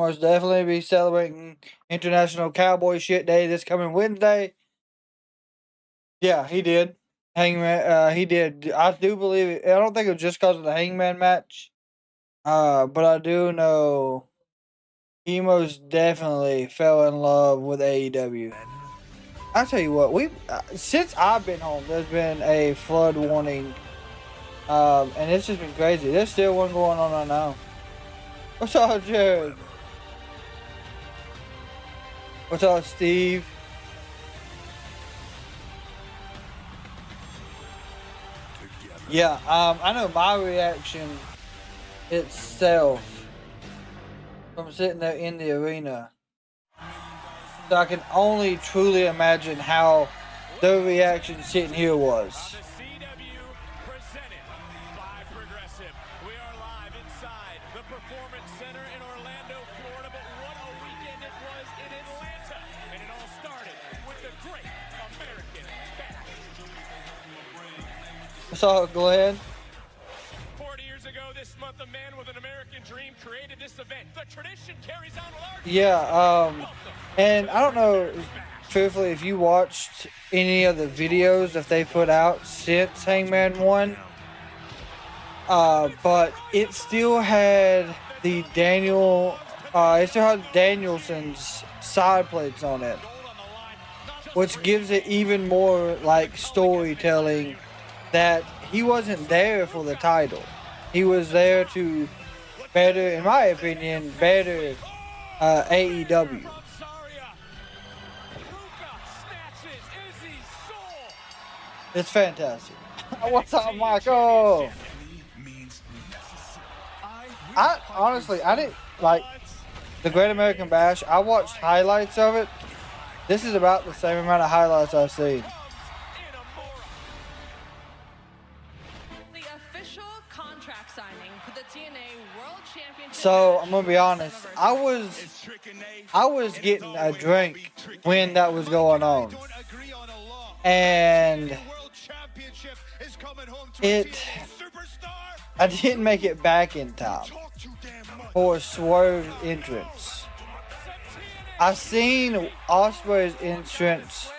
most definitely be celebrating International Cowboy Shit Day this coming Wednesday. Yeah, he did. Hangman, he did. I do believe it. I don't think it was just because of the Hangman match. But I do know he most definitely fell in love with AEW. I tell you what, we since I've been home, there's been a flood warning, and it's just been crazy. There's still one going on right now. What's up, Jared? What's up, Steve? Yeah, I know my reaction itself from sitting there in the arena. So I can only truly imagine how their reaction sitting here was. What's up, Glenn? 40 years ago this month, a man with an American dream created this event. The tradition carries on large. Yeah, and I don't know, truthfully, if you watched any of the videos that they put out since Hangman won, but it still had the Danielson's side plates on it, which gives it even more like storytelling that he wasn't there for the title. He was there to better, in my opinion, better AEW. It's fantastic. What's up, Michael? I honestly, I didn't like the Great American Bash. I watched highlights of it. This is about the same amount of highlights I've seen. So I'm gonna be honest. I was getting a drink when that was going on, and I didn't make it back in time for Swerve's entrance. I seen Ospreay's entrance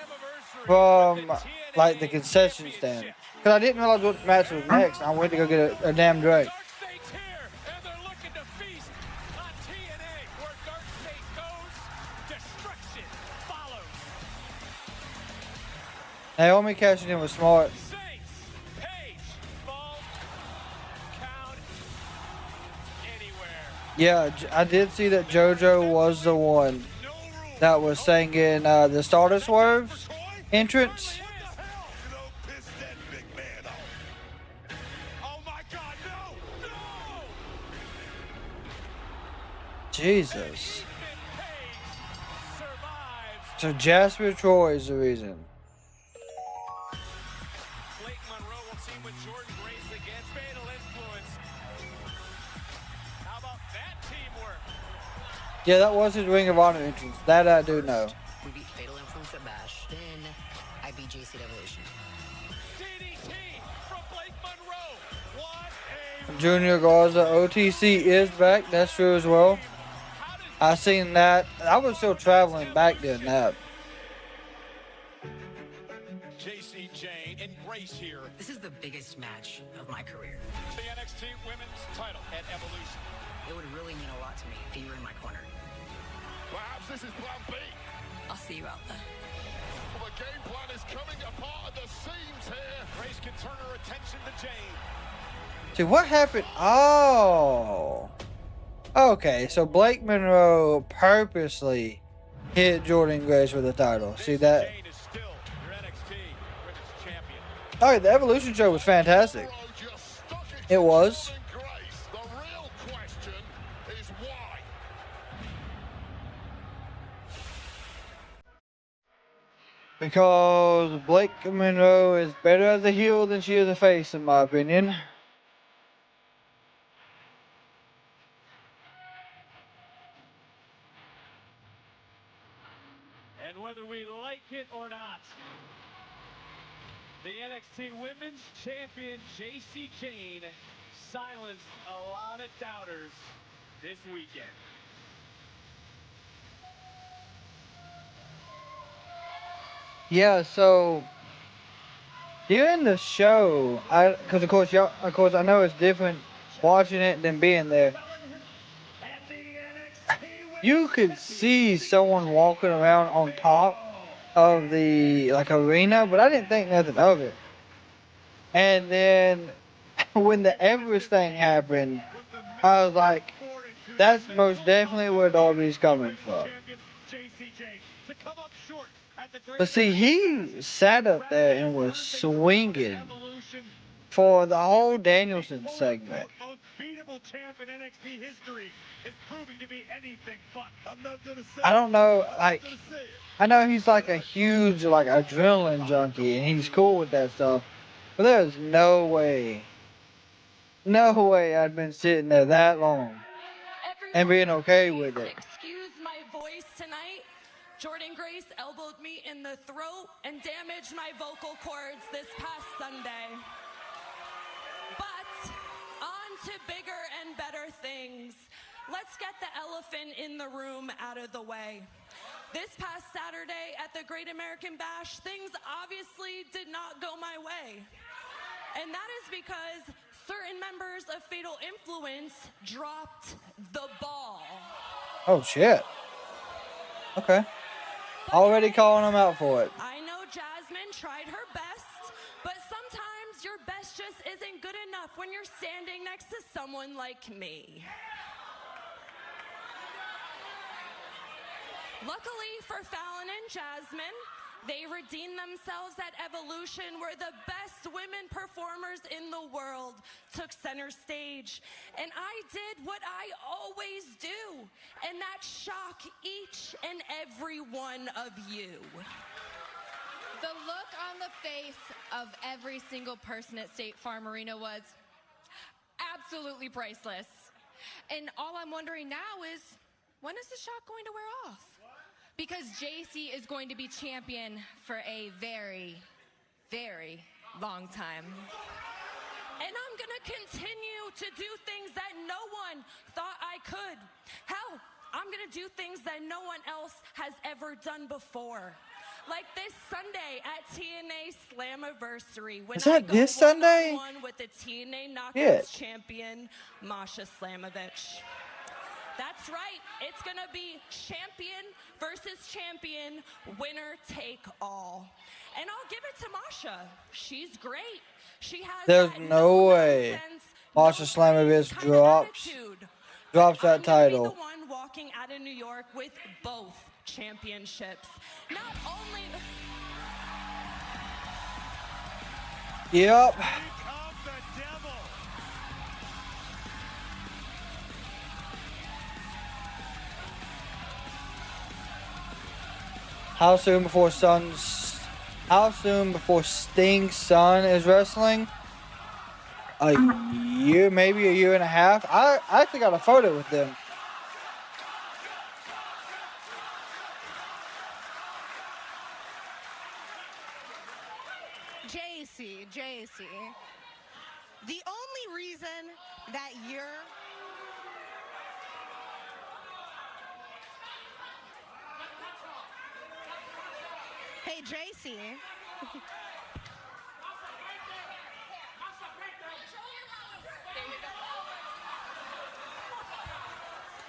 from like the concession stand because I didn't realize what match was next. I went to go get a damn drink. Naomi cashing in was smart. Yeah, I did see that JoJo was the one that was singing the Stardust Swerve entrance. Jesus. So Jasper Troy is the reason. Yeah, that was his Ring of Honor entrance. That I do know. We beat Fatal Influence at Bash. Then I beat Jacy at Evolution. Junior Garza OTC is back. That's true as well. I seen that. I was still traveling back then. That. Jacy, Jayne, and Grace here. This is the biggest match of my career. The NXT Women's title at Evolution. It would really mean a lot to me if you were in my corner. Perhaps this is plan B. I'll see you out there. Well, the game plan is coming apart at the seams here. Grace can turn her attention to Jayne. See, what happened? Oh. Okay, so Blake Monroe purposely hit Jordynne Grace with the title. See that? Jayne is still your NXT Women's Champion. Oh, the Evolution show was fantastic. It was. The real question is why. Because Blake Monroe is better as a heel than she is a face, in my opinion. And whether we like it or not, the NXT Women's Champion Jacy Jayne silenced a lot of doubters this weekend. Yeah, so during the show, because of course, I know it's different watching it than being there. You could see someone walking around on top of the like arena, but I didn't think nothing of it. And then when the Everest thing happened, I was like, that's most definitely where Darby's coming from. But see, he sat up there and was swinging for the whole Danielson segment. I don't know, like, I know he's like a huge, like, adrenaline junkie, and he's cool with that stuff. But there's no way I'd been sitting there that long and being okay with it. Excuse my voice tonight. Jordan Grace elbowed me in the throat and damaged my vocal cords this past Sunday. But on to bigger and better things. Let's get the elephant in the room out of the way. This past Saturday at the Great American Bash, things obviously did not go my way. And that is because certain members of Fatal Influence dropped the ball. Oh, shit. Okay. Already calling him out for it. I know Jasmine tried her best, but sometimes your best just isn't good enough when you're standing next to someone like me. Luckily for Fallon and Jasmine, they redeemed themselves at Evolution, where the best women performers in the world took center stage. And I did what I always do, and that's shock each and every one of you. The look on the face of every single person at State Farm Arena was absolutely priceless. And all I'm wondering now is, when is the shock going to wear off? Because Jacy is going to be champion for a very, very long time. And I'm gonna continue to do things that no one thought I could. Hell, I'm gonna do things that no one else has ever done before. Like this Sunday at TNA Slammiversary. When Is that this Sunday? With the TNA Knockouts Yeah. champion, Masha Slamovich. That's right. It's going to be champion versus champion, winner take all. And I'll give it to Masha. She's great. She has There's that no way nonsense, Masha no Slamovich kind of attitude. drops But that I'm gonna be title. the one walking out of New York with both championships. Not only Yep. How soon before Sting's son is wrestling? A year, maybe a year and a half. I actually got a photo with them. Jacy, the only reason that you're Hey, Jacy.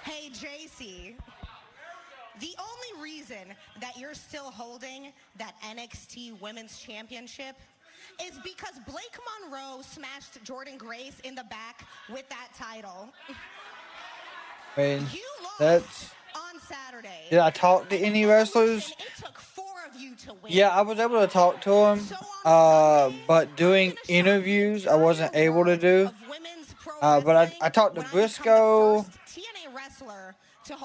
Hey, Jacy. The only reason that you're still holding that NXT Women's Championship is because Blake Monroe smashed Jordan Grace in the back with that title. I mean, You lost that's... on Saturday. Did I talk to any wrestlers? It took 4 of you to win. Yeah, I was able to talk to him, but doing interviews I wasn't able to do. But I talked to Briscoe.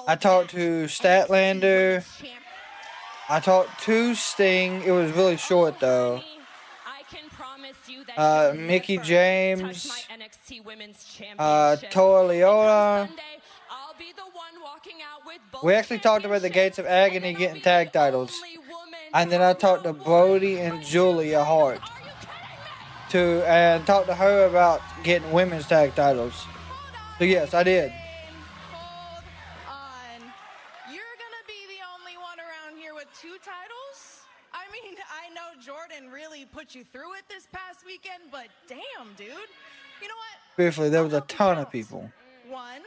I talked to Statlander. I talked to Sting. It was really short though. Mickey James. Toa Leola. We actually talked about the Gates of Agony getting tag titles. And then I talked to Brody and Julia Hart. And talked to her about getting women's tag titles. So yes, I did. Hold on. You're going to be the only one around here with 2 titles? I mean, I know Jordan really put you through it this past weekend, but damn, dude. You know what? Briefly, there was a I'll help you ton of out. people. 1, 2.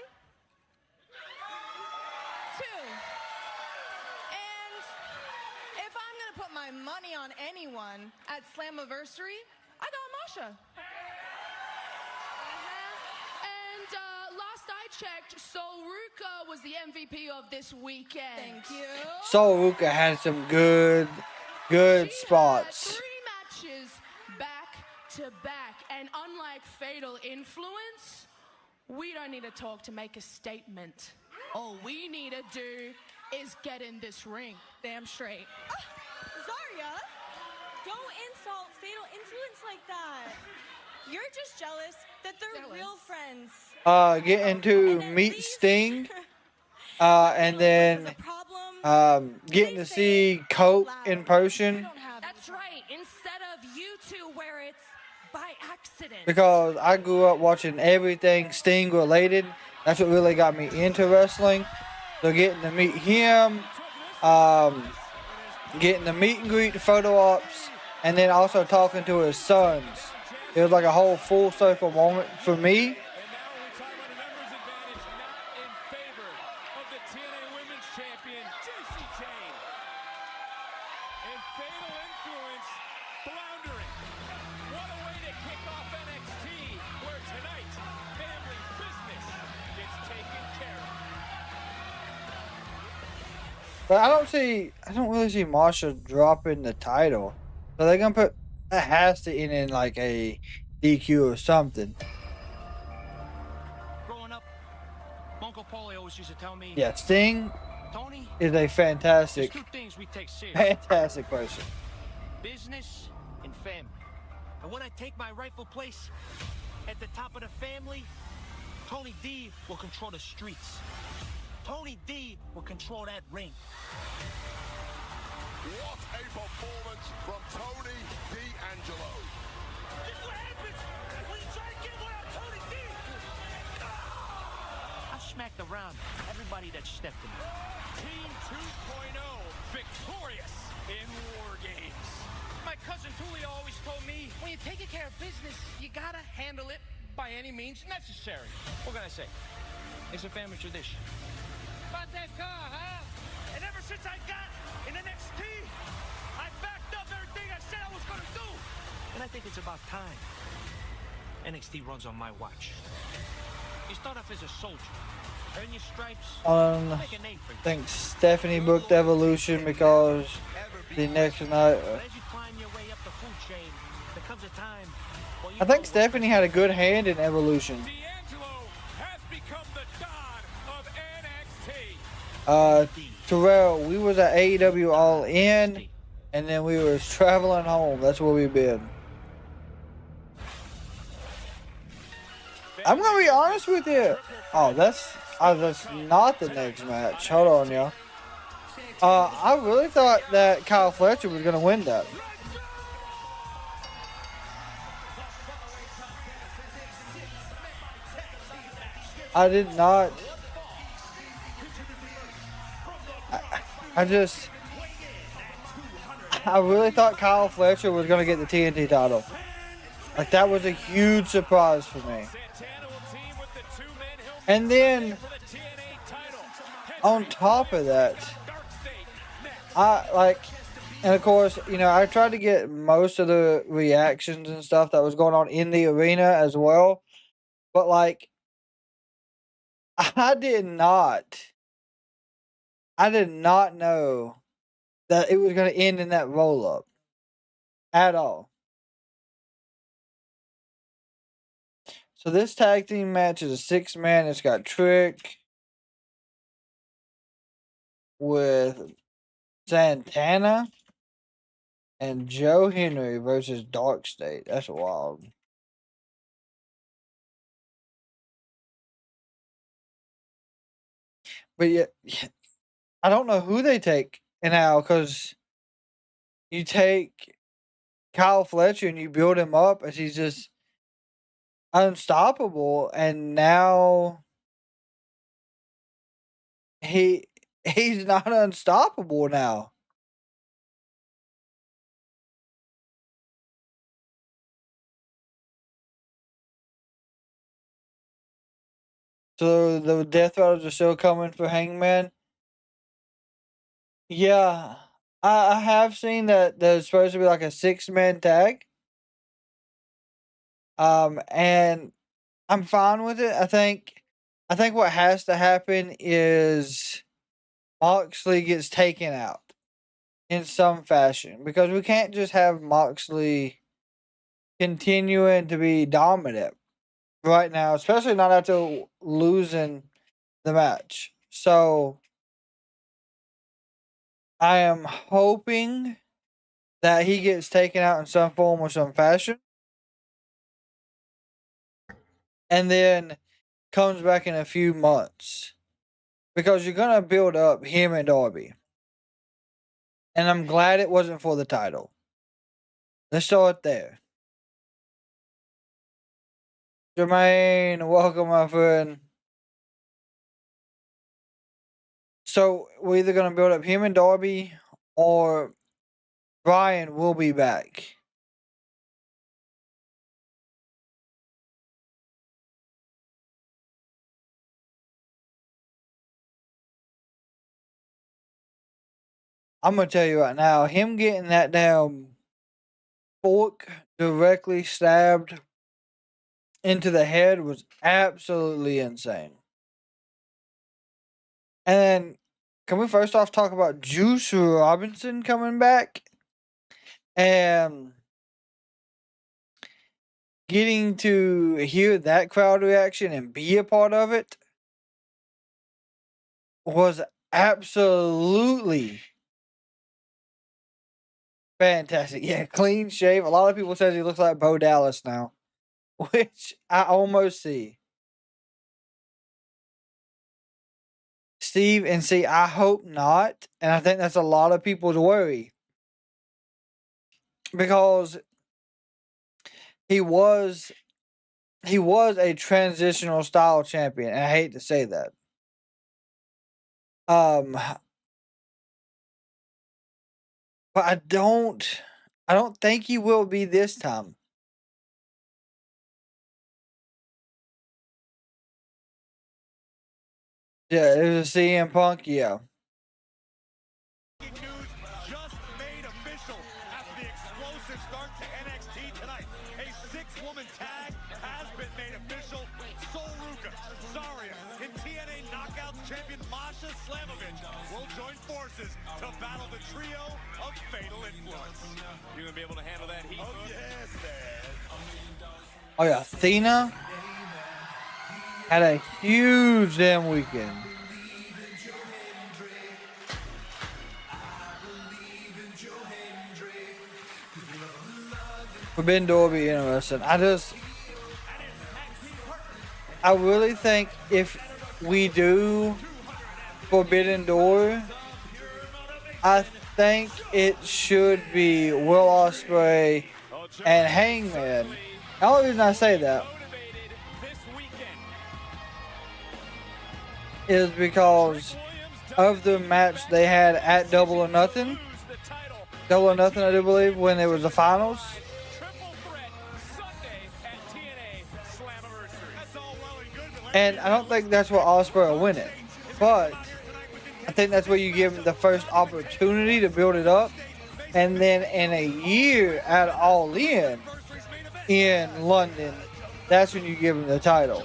And if I'm going to put my money on anyone at Slammiversary, I got Masha. And last I checked, Ruka was the MVP of this weekend. Thank you. So Ruka had some good She spots. had 3 matches back to back, and unlike Fatal Influence, we don't need to talk to make a statement. All we need to do is get in this ring. Damn straight. Zarya, don't insult Fatal Influence like that. You're just jealous that they're real friends. Getting to meet Sting, and then getting to see Coke in person. That's right. Instead of you two where it's by accident. Because I grew up watching everything Sting related. That's what really got me into wrestling. So getting to meet him, getting the meet and greet, the photo ops, and then also talking to his sons. It was like a whole full circle moment for me. And now we talk about a numbers advantage, not in favor of the TNA Women's Champion, Jacy Jayne. And Fatal Influence floundering. What a way to kick off NXT, where tonight, family business gets taken care of. But I don't really see Masha dropping the title. So they're gonna put, that has to end in like a DQ or something. Growing up, Uncle Paulie always used to tell me, Yeah, Sting Tony, is a there's fantastic, 2 things we take serious. fantastic person. Business and family. And when I take my rightful place at the top of the family, Tony D will control the streets. Tony D will control that ring. What a performance from Tony D'Angelo. This is what happens when you try to get one out Tony D. I've smacked around everybody that stepped in. Team 2.0 victorious in War Games. My cousin Tulio always told me, when you're taking care of business, you gotta handle it by any means necessary. What can I say? It's a family tradition. About that car, huh? And ever since I got in NXT, I backed up everything I said I was gonna do. And I think it's about time NXT runs on my watch. You start off as a soldier, earn your stripes, make a name for I yourself. think Stephanie booked Evolution because the next night. But as you climb your way up the food chain, there comes a time when you I think know Stephanie had a good hand in Evolution. D'Angelo has become the Don of NXT. Terrell, we was at AEW All In, and then we was traveling home. That's where we been. I'm gonna be honest with you. Oh, that's not the next match. Hold on, y'all. I really thought that Kyle Fletcher was gonna win that. I did not. I really thought Kyle Fletcher was going to get the TNT title. Like, that was a huge surprise for me. Santana will team with the 2 men. And then, For the TNA title. on top of that, DarkState next. and of course, you know, I tried to get most of the reactions and stuff that was going on in the arena as well. But, like, I did not know that it was going to end in that roll-up at all. So this tag team match is a 6-man. It's got Trick with Santana and Joe Hendry versus DarkState. That's wild. But yeah, I don't know who they take now, because you take Kyle Fletcher and you build him up as he's just unstoppable, and now he's not unstoppable now. So the death battles are still coming for Hangman. Yeah, I have seen that there's supposed to be like a 6-man tag. And I'm fine with it. I think what has to happen is Moxley gets taken out in some fashion, because we can't just have Moxley continuing to be dominant right now, especially not after losing the match. So I am hoping that he gets taken out in some form or some fashion, and then comes back in a few months, because you're gonna build up him and Darby. And I'm glad it wasn't for the title. Let's start there. Jermaine, welcome, my friend. So we're either gonna build up him and Darby, or Brian will be back. I'm gonna tell you right now, him getting that damn fork directly stabbed into the head was absolutely insane. And then, can we first off talk about Juice Robinson coming back and getting to hear that crowd reaction and be a part of it was absolutely fantastic. Yeah, clean shave. A lot of people says he looks like Bo Dallas now, which I almost see. Steve, and see, I hope not, and I think that's a lot of people's worry, because he was a transitional style champion, and I hate to say that. But I don't think he will be this time. Yeah, it was a CM Punk, yeah. News just made official after the explosive start to NXT tonight. A 6-woman tag has been made official. Ruka, Zarya, and TNA Knockouts champion Masha Slamovich will join forces to battle the trio of Fatal Influence. You're gonna be able to handle that heat? Oh yes, man. Oh yeah, Athena had a huge damn weekend. Forbidden Door will be interesting. I really think if we do Forbidden Door, I think it should be Will Ospreay and Hangman. The only reason I say that is because of the match they had at Double or Nothing. Double or Nothing, I do believe, when it was the finals. And I don't think that's what Ospreay will win it. But I think that's where you give him the first opportunity to build it up. And then in a year at All in London, that's when you give him the title.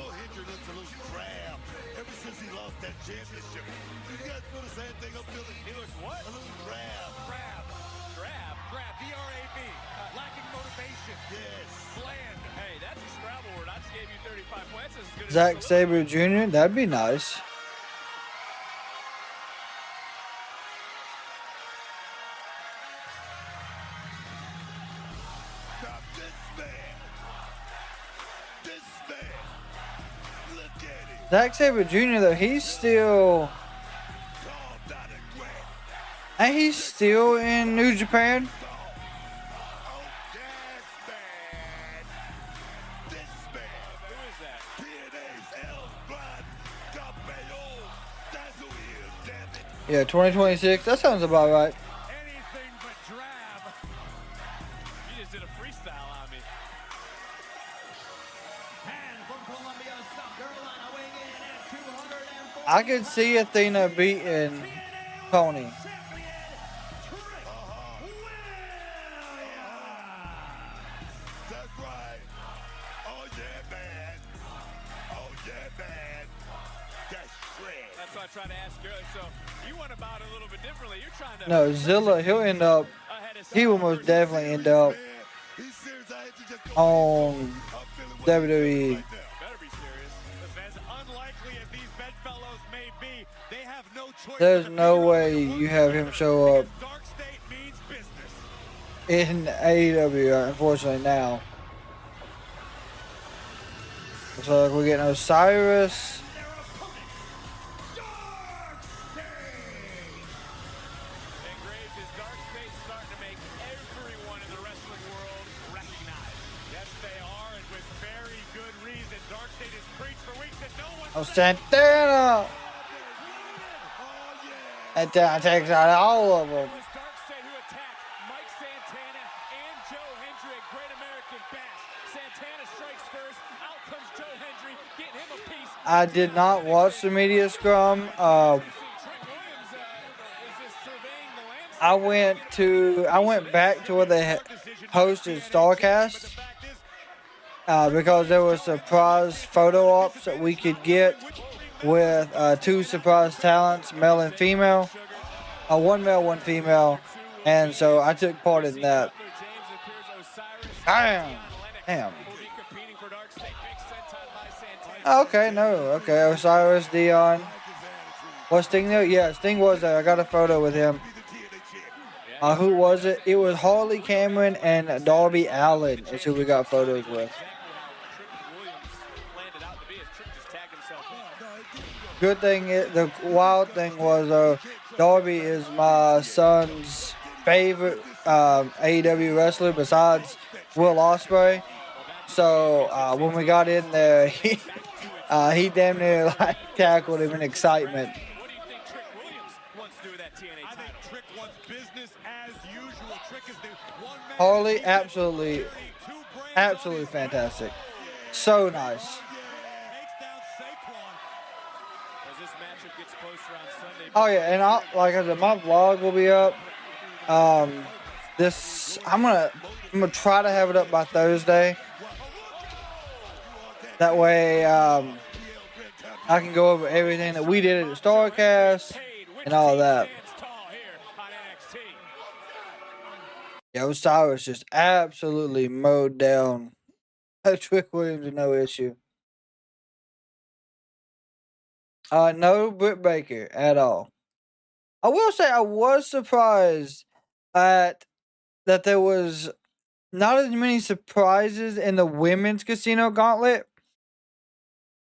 Zack Sabre Jr., that'd be nice. Zack Sabre Jr., though, he's still in New Japan. Yeah, 2026. That sounds about right. Anything but drab. You just did a freestyle on me. And from Columbia, South Carolina, weighing in at I could see Athena beating Tony. That's right. Oh yeah, man. Oh yeah, man. That's shred. That's what I tried to ask earlier. So you went about it a little bit differently. You're trying to. No, Zilla, he'll end up. He will most definitely end up on WWE. There's no way you have him show up in AEW, unfortunately, now. Looks like we're getting Osiris. Oh, Santana! Santana takes out all of them. DarkState who attacked Mike Santana and Joe Hendry at Great American Bash. Santana strikes first. Out comes Joe Hendry, getting him a piece. I did not watch the media scrum. I went back to where they hosted Starcast because there were surprise photo ops that we could get with 2 surprise talents, male and female, 1 male, 1 female, and so I took part in that. Damn. Okay, Osiris, Dion. Was Sting there? Yeah, Sting was there. I got a photo with him. Who was it? It was Harley Cameron and Darby Allin is who we got photos with. Good thing, the wild thing was Darby is my son's favorite AEW wrestler besides Will Ospreay. So when we got in there, he damn near like tackled him in excitement. Harley, absolutely fantastic. So nice. Oh yeah, and like I said, my vlog will be up. I'm gonna try to have it up by Thursday. That way, I can go over everything that we did at the Starcast and all that. Yeah, Osiris just absolutely mowed down Trick Williams with no issue. No Britt Baker at all. I will say I was surprised that there was not as many surprises in the women's casino gauntlet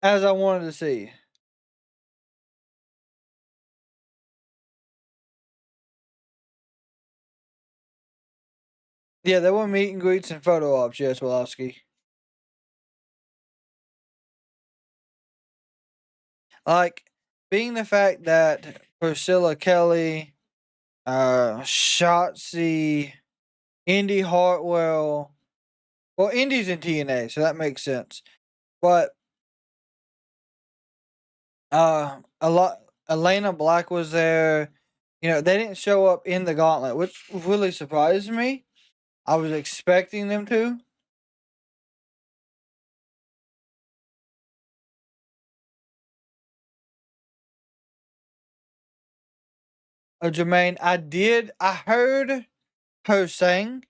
as I wanted to see. Yeah, there were meet and greets and photo ops, yes, Wolowski. Like, being the fact that Priscilla Kelly, Shotzi, Indy Hartwell, well, Indy's in TNA, so that makes sense. But Elena Black was there. You know, they didn't show up in the gauntlet, which really surprised me. I was expecting them to. Jermaine, I heard her sing,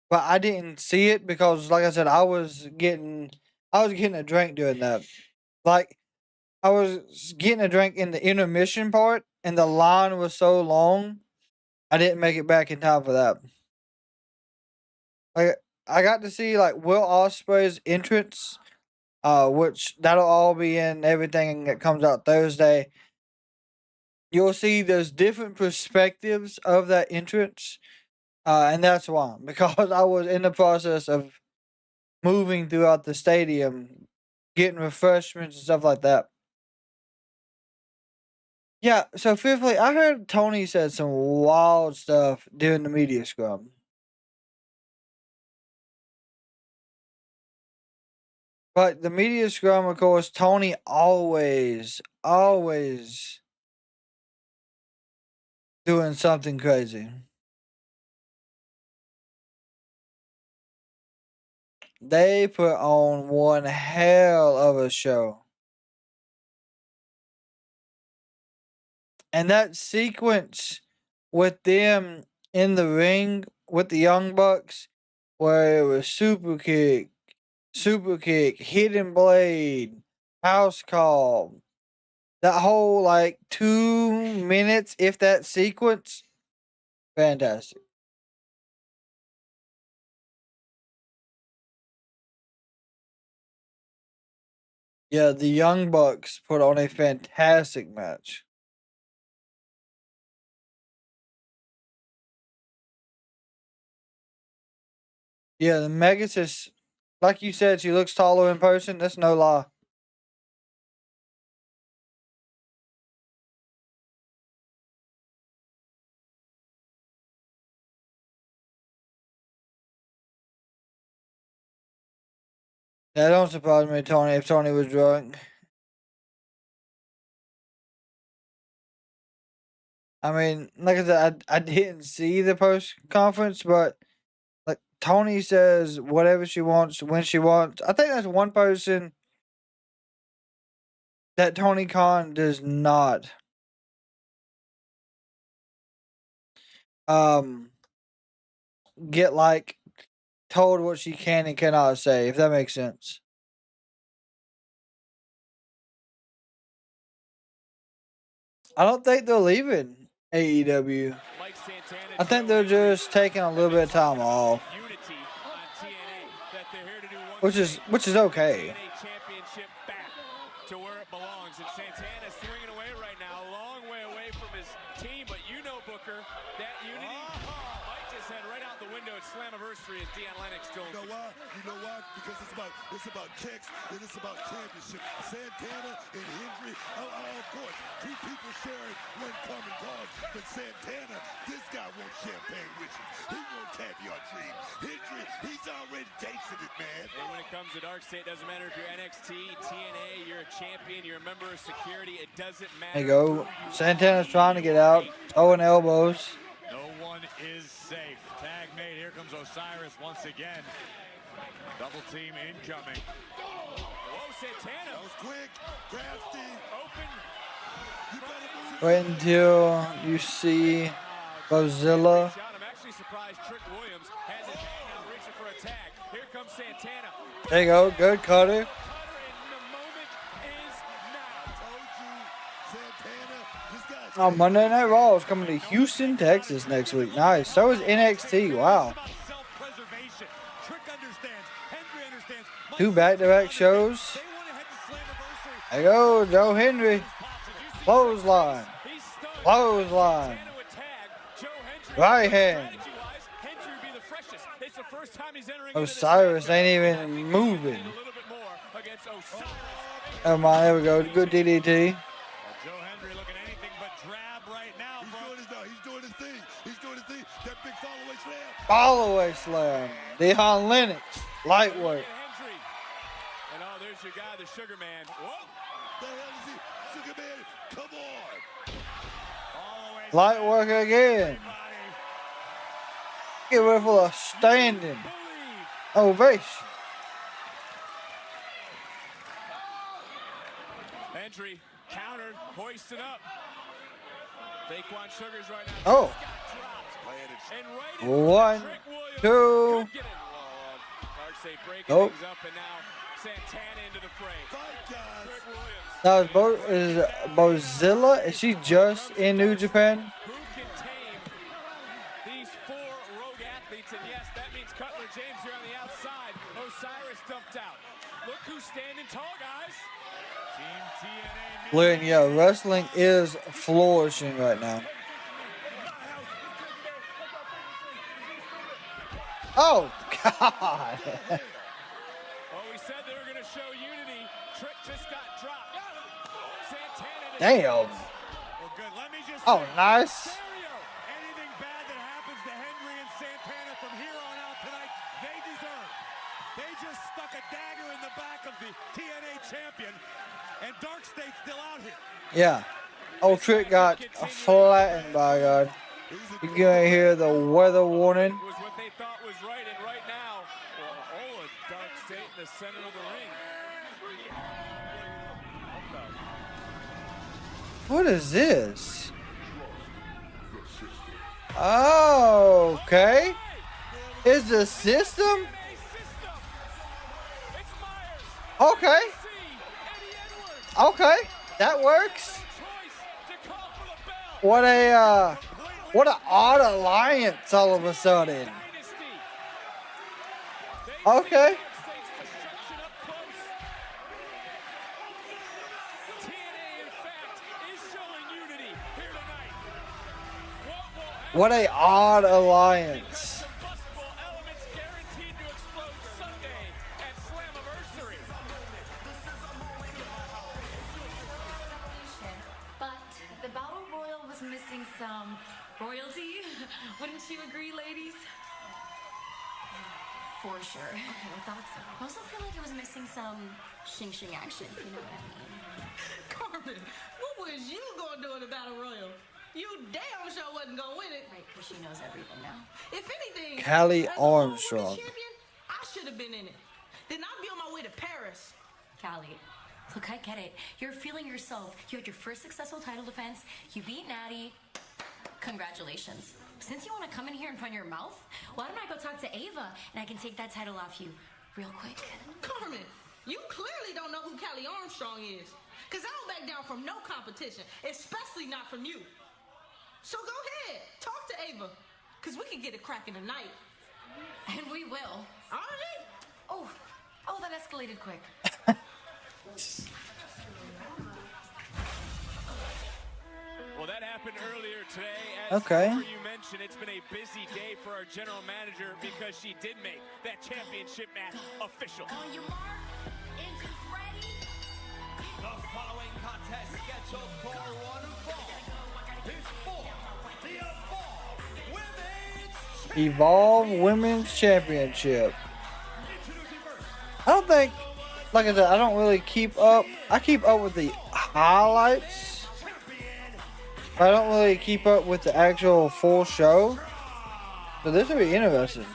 but I didn't see it because, like I said, I was getting a drink doing that. Like, I was getting a drink in the intermission part, and the line was so long, I didn't make it back in time for that. I got to see like Will Ospreay's entrance, which that'll all be in everything that comes out Thursday. You'll see there's different perspectives of that entrance, and that's why, because I was in the process of moving throughout the stadium, getting refreshments and stuff like that. Yeah, so fifthly, I heard Tony said some wild stuff during the media scrum. But the media scrum, of course, Tony always doing something crazy. They put on one hell of a show. And that sequence with them in the ring with the Young Bucks, where it was super kick, hidden blade, house call, that whole like 2 minutes, if that sequence, fantastic. Yeah, the Young Bucks put on a fantastic match. Yeah, the Megasis, like you said, she looks taller in person. That's no lie. That don't surprise me, Tony, if Tony was drunk. I mean, like I said, I didn't see the post conference, but like Tony says whatever she wants when she wants. I think that's one person that Tony Khan does not um get like told what she can and cannot say, if that makes sense. I don't think they're leaving AEW. I think they're just taking a little bit of time off, which is okay. Championship back to where it belongs, and Santana's swinging away right now, a long way away from his team. But you know, Booker, that unity might just head right out the window at Slammiversary as Don of NXT. You know why? You know why? Because it's about kicks and it's about championship. Santana and Hendry, of course, two people sharing one common cause. But Santana, this guy wants champagne wishes. He wants caviar dreams. Hendry, he's already tasted it, man. And when it comes to DarkState, it doesn't matter if you're NXT, TNA, you're a champion, you're a member of security, it doesn't matter. There you go. Santana's trying to get out, throwing elbows. No one is safe. Tag made. Here comes Osiris once again. Double team incoming. Whoa, Santana. That was quick, crafty, open. You better move. Wait until you see Godzilla. I'm actually surprised Trick Williams has his hand out reaching for a tag. Here comes Santana. There you go. Good cutter. Oh, Monday Night Raw is coming to Houston, Texas next week. Nice. So is NXT. Wow. 2 back-to-back shows. There you go, Joe Hendry. Clothesline. Clothesline. Right hand. Osiris ain't even moving. Oh my, there we go. Good DDT. Follow-away slam. Deon Lennox. Light work. And oh, there's your guy, the Sugar Man. Whoa. The hell is he? Sugar Man, come on. Light work again. Get ready for a standing ovation. Hendry countered, hoisted up. Daquan Sugar's right now. Oh. 1, 2. Oh. Now is Bozilla? Is she just in New Japan? Who can tame these 4 rogue athletes? And yes, that means Cutler James here on the outside. Osiris dumped out. Look who's standing tall, guys. Team TNA. Lynn, yeah, wrestling is flourishing right now. Oh, God. Well, we said they were going to show unity. Trick just got dropped. Santana. Damn. Well, good. Let me just Oh, nice. anything bad that happens to Hendry and Santana from here on out tonight, they deserve. They just stuck a dagger in the back of the champion, and DarkState's still out here. Yeah. Oh, Trick got flattened by God. You can hear the weather warning. Was what they thought was right, and right now, well, DarkState in the center of the ring. What is this? Oh, okay. Is the system? Okay. Okay, that works. What an odd alliance all of a sudden. Okay. What a odd alliance. But the Battle Royal was missing some royalty. Wouldn't you agree, ladies? For sure. Okay, I thought so. I also feel like it was missing some shing-shing action, if you know what I mean. Carmen, what was you gonna do in the Battle Royal? You damn sure wasn't gonna win it. Right, because she knows everything now. If anything, Kali as a women's Armstrong. champion, I should have been in it. Then I'd be on my way to Paris. Kali, look, I get it. You're feeling yourself. You had your first successful title defense. You beat Natty. Congratulations. Since you want to come in here and run your mouth, why don't I go talk to Ava and I can take that title off you real quick? Carmen, you clearly don't know who Kali Armstrong is. Because I don't back down from no competition, especially not from you. So go ahead, talk to Ava. Because we can get it cracking tonight. And we will. All right. Oh, that escalated quick. Well, that happened earlier today. Okay. As you mentioned, it's been a busy day for our general manager because she did make that championship match official. On your mark, engines ready. The following contest scheduled for one fall is for the Evolve Women's Championship. I don't think, like I said, I don't really keep up. I keep up with the highlights. I don't really keep up with the actual full show. So this will be interesting.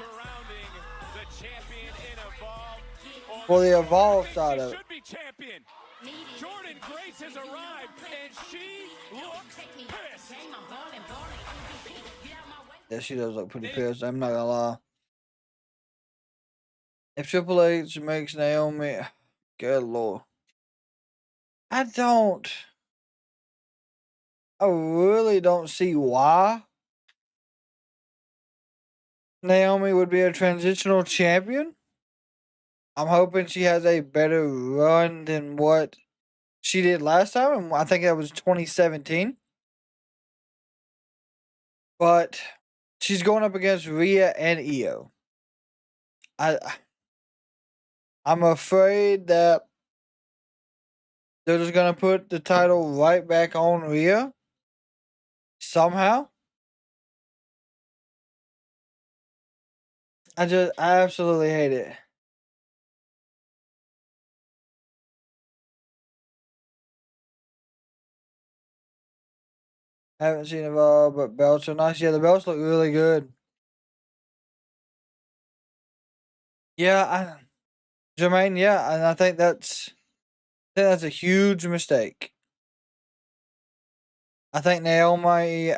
For the Evolve side of it. Jordan Grace has arrived, and she looks pissed. Yeah, she does look pretty pissed. I'm not gonna lie. If Triple H makes Naomi, good lord, I really don't see why Naomi would be a transitional champion. I'm hoping she has a better run than what she did last time, and I think that was 2017. But she's going up against Rhea and Io. I'm afraid that they're just gonna put the title right back on Rhea somehow. I absolutely hate it. Haven't seen it all, but belts are nice. Yeah, the belts look really good. Yeah, Jermaine, yeah, and I think that's a huge mistake. I think Naomi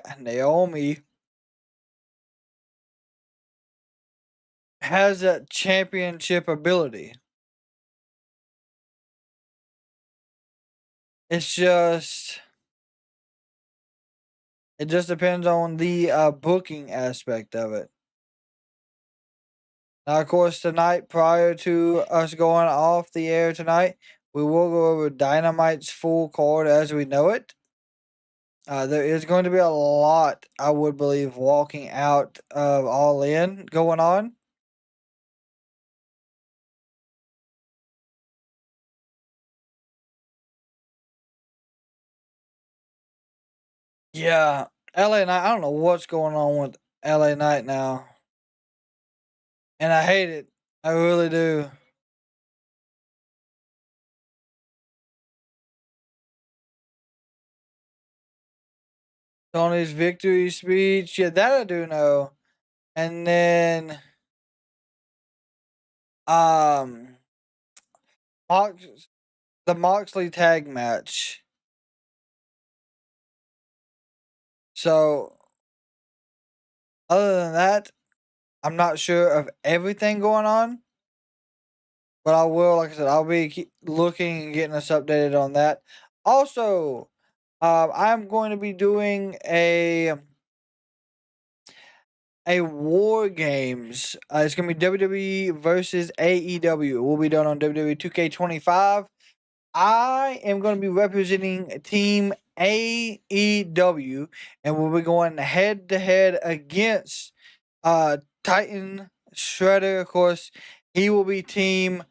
has that championship ability. It just depends on the booking aspect of it. Now, of course, tonight, prior to us going off the air tonight, we will go over Dynamite's full card as we know it. There is going to be a lot, I would believe, walking out of All In going on. Yeah, LA Knight, I don't know what's going on with LA Knight now. And I hate it. I really do. Tony's victory speech. Yeah, that I do know. And then Mox, the Moxley tag match. So other than that, I'm not sure of everything going on. But I will, like I said, I'll be looking and getting us updated on that. Also, I'm going to be doing a War Games. It's going to be WWE versus AEW. It will be done on WWE 2K25. I am going to be representing Team AEW, and we'll be going head to head against Titan Shredder. Of course, he will be Team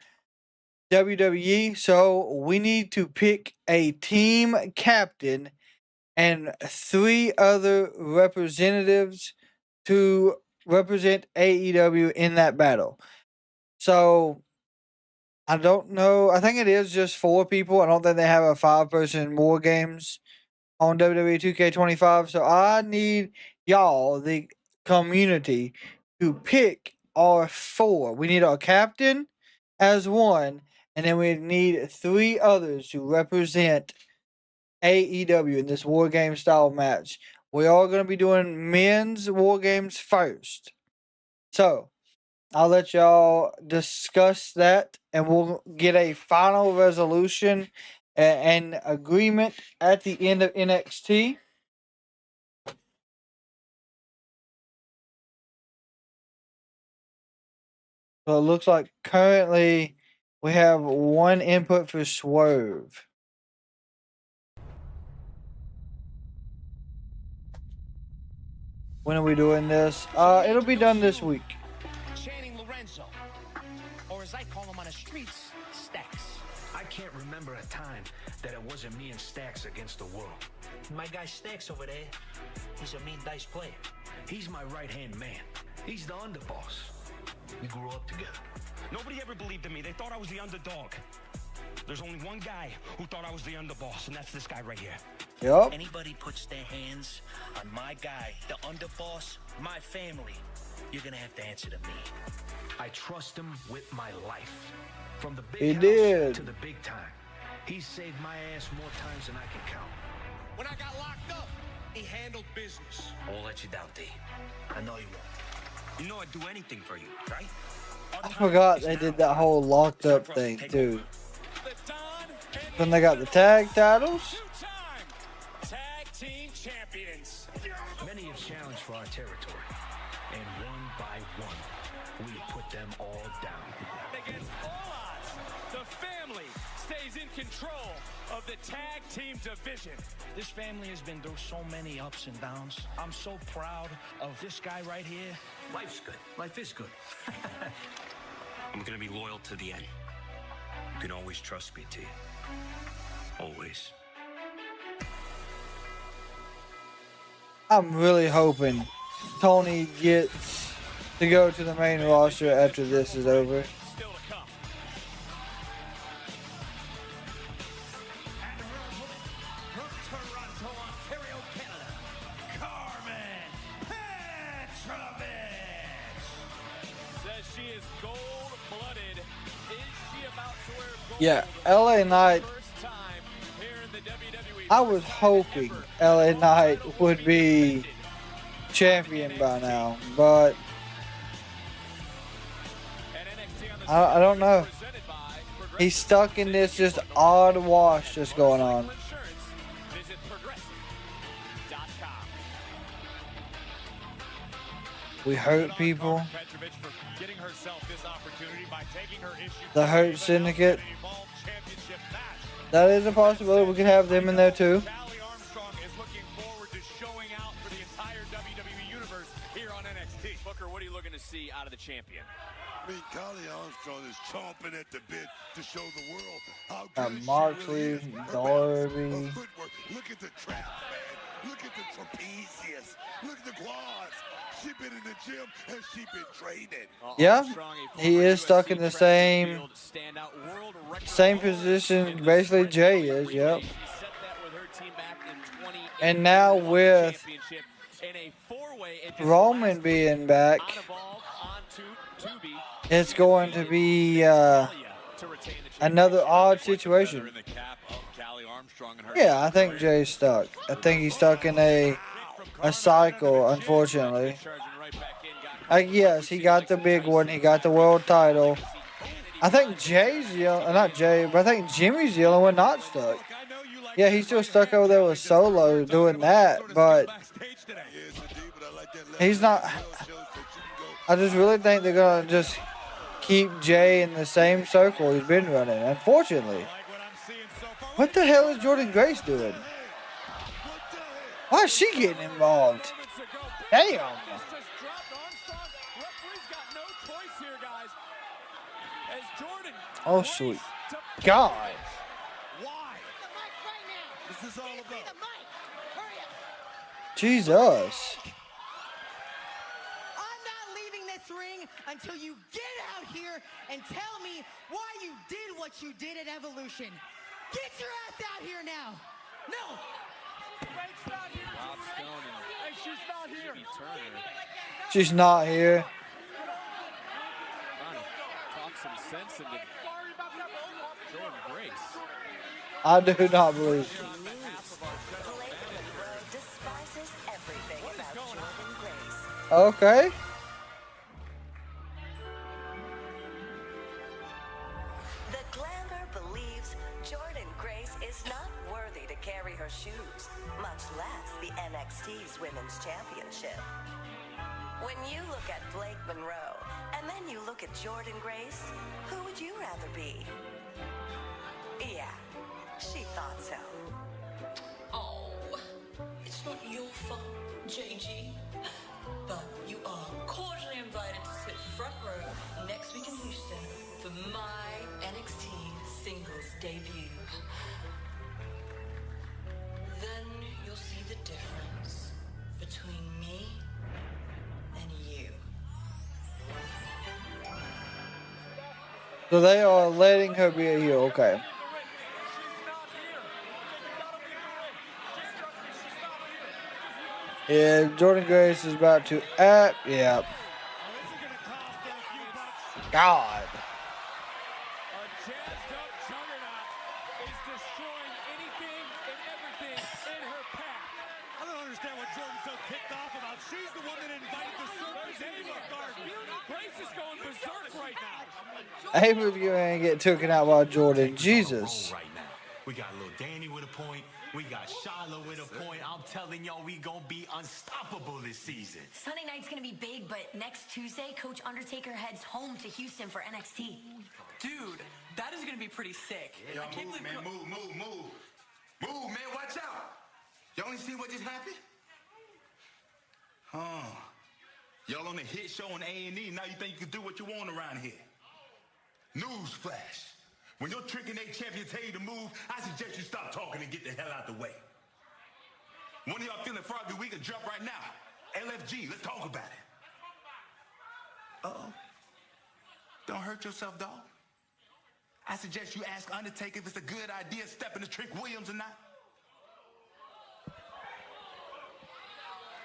WWE. So we need to pick a team captain and 3 other representatives to represent AEW in that battle. So I don't know. I think it is just 4 people. I don't think they have a 5-person War Games on WWE 2K25. So I need y'all, the community, to pick our 4. We need our captain as 1, and then we need 3 others to represent AEW in this War Game style match. We are going to be doing men's War Games first. So I'll let y'all discuss that, and we'll get a final resolution and agreement at the end of NXT. So it looks like currently we have 1 input for Swerve. When are we doing this? It'll be done this week. Channing Lorenzo, or as I call him on the streets, Stacks. I can't remember a time that it wasn't me and Stacks against the world. My guy Stacks over there, he's a mean dice player. He's my right-hand man. He's the underboss. We grew up together. Nobody ever believed in me. They thought I was the underdog. There's only one guy who thought I was the underboss, and that's this guy right here. Yep. Anybody puts their hands on my guy, the underboss, my family, you're gonna have to answer to me. I trust him with my life. From the He big house did. to the big time. He's saved my ass more times than I can count. When I got locked up, he handled business. I won't let you down, D. I know you won't. You know I'd do anything for you, right? I forgot they did that whole locked up thing too. Then they got the tag titles. Tag team champions. Many have challenged for our territory, and one by one, we put them all down. Against all odds, the family stays in control of the tag team division. This family has been through so many ups and downs. I'm so proud of this guy right here. Life's good. Life is good. I'm gonna be loyal to the end. You can always trust me, T. Always. I'm really hoping Tony gets to go to the main roster after this is over. Still to come. From Toronto, Ontario, Canada, Karmen Petrovic. Says she is gold-blooded. Is she about to wear gold? Yeah, LA Knight. First time here in the WWE. I was hoping LA Knight would be champion by now, but I don't know. He's stuck in this just odd wash just going on. Visit progressive.com. We hurt people. Petrovic for getting herself this opportunity by taking her issue. The Hurt Syndicate. An Evolved Championship match. That is a possibility. We could have them in there too. Kali Armstrong is looking forward to showing out for the entire WWE Universe here on NXT. Booker, what are you looking to see out of the champion? I mean, Kali Armstrong is chomping at the bit to show the world how good Moxley, she really is. Her Darby. balance, her footwork. Look at the traps, man. Look at the trapezius. Look at the quads. She been in the gym and she been training. Yeah, he is stuck in the same position basically Jay is. Yep. And now with Roman being back, it's going to be another odd situation. Yeah, I think Jay's stuck. I think he's stuck in a cycle, unfortunately. Yes, he got the big one. He got the world title. I think Jay's not Jay, but I think Jimmy's the only one not stuck. Yeah, he's still stuck over there with Solo doing that, but he's not. I just really think they're going to just keep Jay in the same circle he's been running, unfortunately. What the hell is Jordynne Grace doing? Why is she getting involved? Damn. Oh, sweet God. Jesus. I'm not leaving this ring until you get out here and tell me why you did what you did at Evolution. Get your ass out here now. No. She's not here. Talk some sense into Jordynne Grace. I do not believe it. Okay. The Glamour believes Jordynne Grace is not worthy to carry her shoes, much less the NXT's Women's Championship. When you look at Blake Monroe, and then you look at Jordynne Grace, who would you rather be? Yeah, she thought so. Oh, it's not your fault, JG. But you are cordially invited to sit front row next week in Houston for my NXT singles debut. Then you'll see the difference between me and you. So they are letting her be a heel. Okay. Yeah, Jordynne Grace is about to yeah. God. I don't understand what Jordynne's so ticked off about. She's the one that invited the circus into the garden. Grace is going berserk right now. Ava's going to get taken out by Jordynne. Jesus. Right now. We got little Danny with a point. We got Shiloh with a point. I'm telling y'all, we gonna be unstoppable this season. Sunday night's gonna be big, but next Tuesday, Coach Undertaker heads home to Houston for NXT. Dude, that is gonna be pretty sick. Hey, y'all move, man. Move. Move, man. Watch out. Y'all only see what just happened? Y'all on the hit show on A&E. Now you think you can do what you want around here. Newsflash. When your Trick and A champion tell you to move, I suggest you stop talking and get the hell out the way. One of y'all feeling froggy, we can jump right now. LFG, let's talk about it. Uh-oh. Don't hurt yourself, dog. I suggest you ask Undertaker if it's a good idea stepping to Trick Williams or not.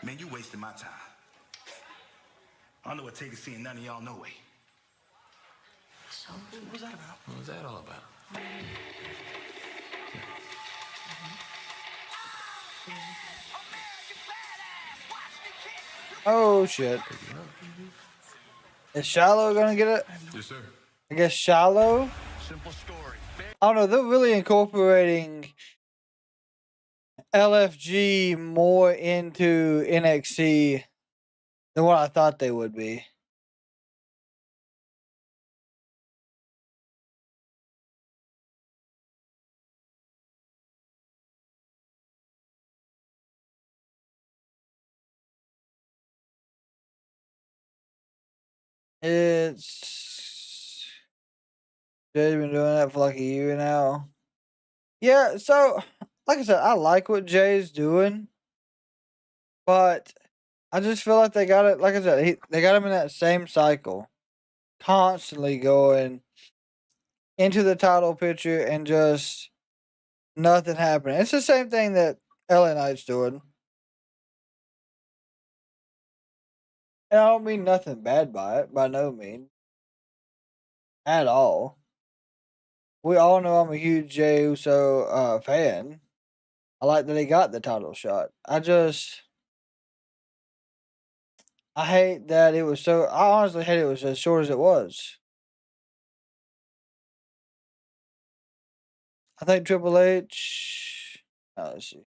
Man, you wasting my time. I don't know what Taker's seeing none of y'all no way. So, what was that about? What was that all about? Oh, shit. Is Shiloh going to get it? Yes, sir. I guess Shiloh? Simple story. I don't know. They're really incorporating LFG more into NXT than what I thought they would be. It's Jay's been doing that for like a year now. Yeah, so like I said, I like what Jay's doing, but I just feel like they got it. Like I said, they got him in that same cycle, constantly going into the title picture and just nothing happening. It's the same thing that LA Knight's doing. And I don't mean nothing bad by it, by no means. At all. We all know I'm a huge Jey Uso fan. I like that he got the title shot. I hate that it was so. I honestly hate it was as short as it was. I think Triple H. Let's see.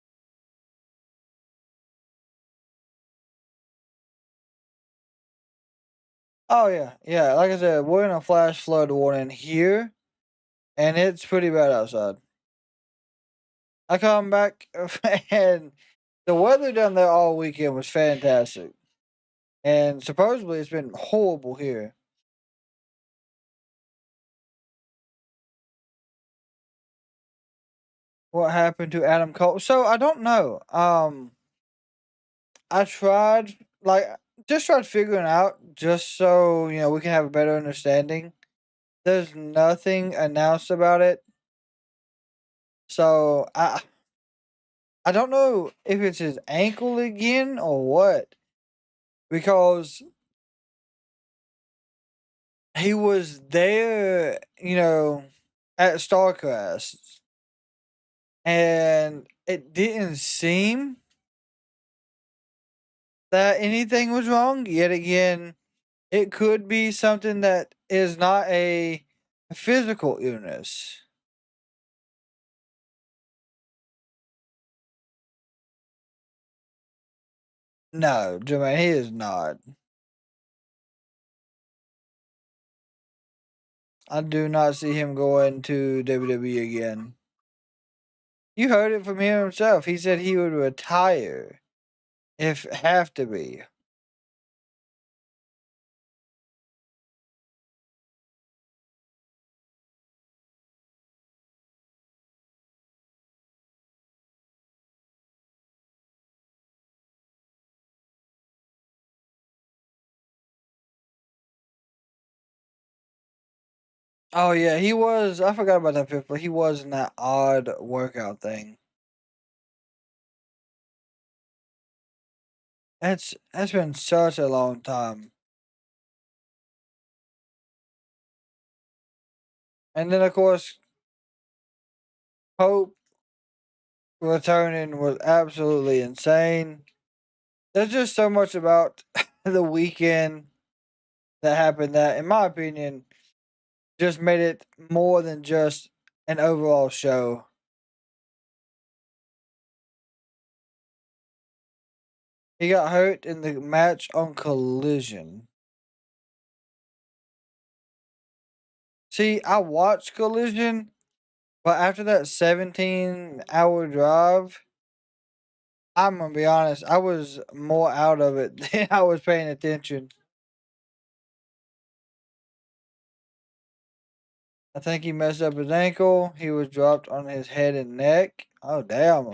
Oh yeah, yeah. Like I said, we're in a flash flood warning here, and it's pretty bad outside. I come back, and the weather down there all weekend was fantastic, and supposedly it's been horrible here. What happened to Adam Cole? So I don't know. I tried just tried figuring out just so we can have a better understanding. There's nothing announced about it. So I don't know if it's his ankle again or what. Because he was there, at StarCast. And it didn't seem that anything was wrong. Yet again, it could be something that is not a physical illness. No, Jermaine, he is not. I do not see him going to WWE again. You heard it from him himself. He said he would retire if have to be. Oh yeah, he was. I forgot about that fifth, but he was in that odd workout thing. That's been such a long time. And then of course, Hope returning was absolutely insane. There's just so much about the weekend that happened that, in my opinion, just made it more than just an overall show. He got hurt in the match on Collision. See, I watched Collision, but after that 17-hour drive, I'm gonna be honest, I was more out of it than I was paying attention. I think he messed up his ankle. He was dropped on his head and neck. Oh, damn.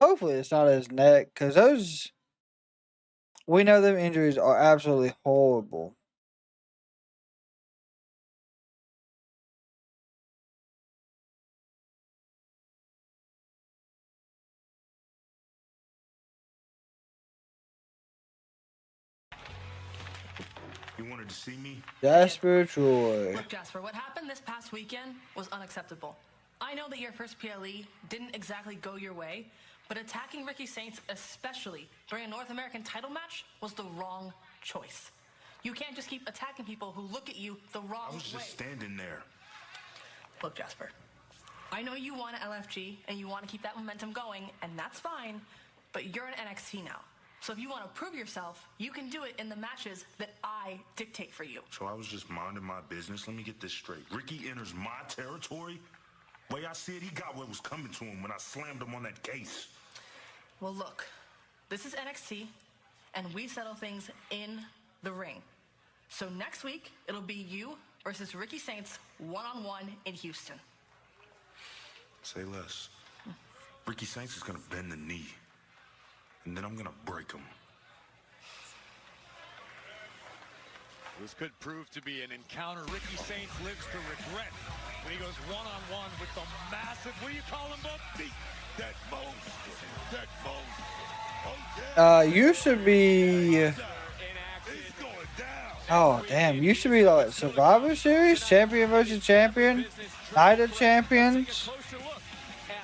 Hopefully it's not his neck, because we know them injuries are absolutely horrible. You wanted to see me? Jasper Troy. Look, Jasper, what happened this past weekend was unacceptable. I know that your first PLE didn't exactly go your way, but attacking Ricky Saints, especially during a North American title match, was the wrong choice. You can't just keep attacking people who look at you the wrong way. I was just standing there. Look, Jasper, I know you want an LFG and you want to keep that momentum going, and that's fine, but you're in NXT now. So if you want to prove yourself, you can do it in the matches that I dictate for you. So I was just minding my business. Let me get this straight. Ricky enters my territory? Way I see it, he got what was coming to him when I slammed him on that case. Well, look, this is NXT, and we settle things in the ring. So next week, it'll be you versus Ricky Saints one-on-one in Houston. Say less. Ricky Saints is going to bend the knee. And then I'm gonna break him. This could prove to be an encounter Ricky Saints lives to regret. When he goes one-on-one with the massive, what do you call him, Book? That monster. That monster. Oh, yeah. Used to be. Oh damn! Used to be like Survivor Series, champion versus champion, Night of Champions.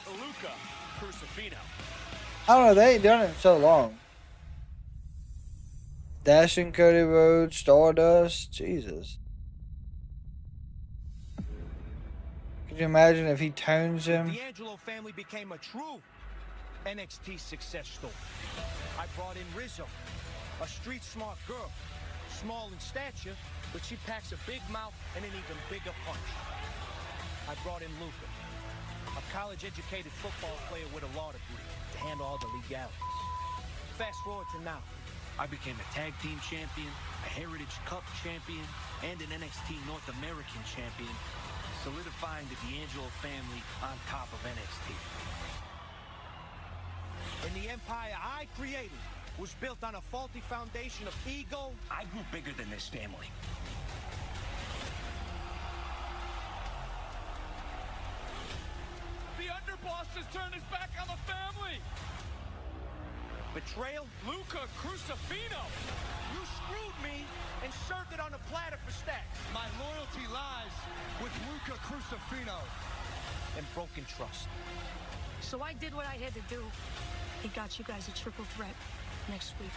Luca Crusifino. I don't know. They ain't done it in so long. Dashing Cody Rhodes, Stardust, Jesus. Could you imagine if he turns him? The D'Angelo family became a true NXT success story. I brought in Rizzo, a street smart girl, small in stature, but she packs a big mouth and an even bigger punch. I brought in Luca, a college-educated football player with a law degree to handle all the legalities. Fast forward to now. I became a tag team champion, a Heritage Cup champion, and an NXT North American champion, solidifying the D'Angelo family on top of NXT. And the empire I created was built on a faulty foundation of ego. I grew bigger than this family. The underboss has turned his back on the family. Betrayal? Luca Crusifino. You screwed me and served it on a platter for stacks. My loyalty lies with Luca Crusifino. And broken trust. So I did what I had to do. He got you guys a triple threat next week.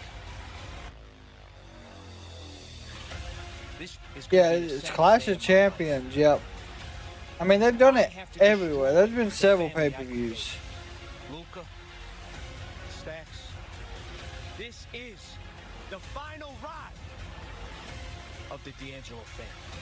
This is Yeah, it's Clash of Champions. Yep. I mean, they've done it everywhere. There's been several pay-per-views. Luca, Stacks, this is the final ride of the D'Angelo family.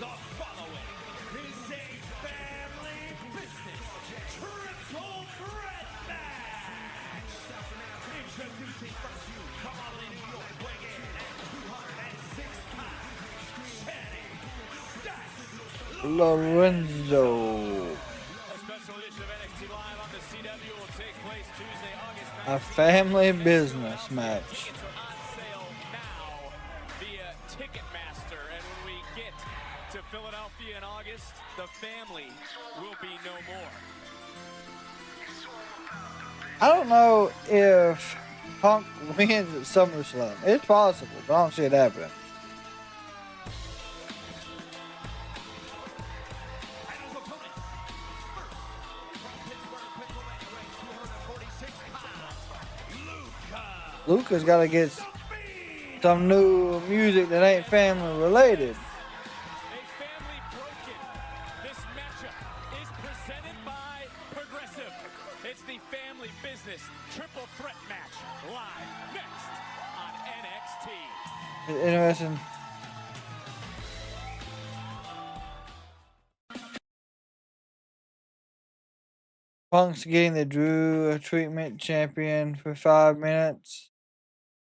The following is a family business triple threat match. Introducing first, from out of New York, weighing in at 206 pounds, Channing Stacks. Lorenzo. A special edition of NXT Live on the CW will take place Tuesday, August 9th. A family business match. Tickets are on sale now via Ticketmaster, and when we get to Philadelphia in August, the family will be no more. I don't know if Punk wins at SummerSlam. It's possible, but I don't see it happening. Luca's got to get some new music that ain't family related. This matchup is presented by Progressive. It's the family business triple threat match live next on NXT. It's interesting. Punk's getting the Drew treatment champion for 5 minutes.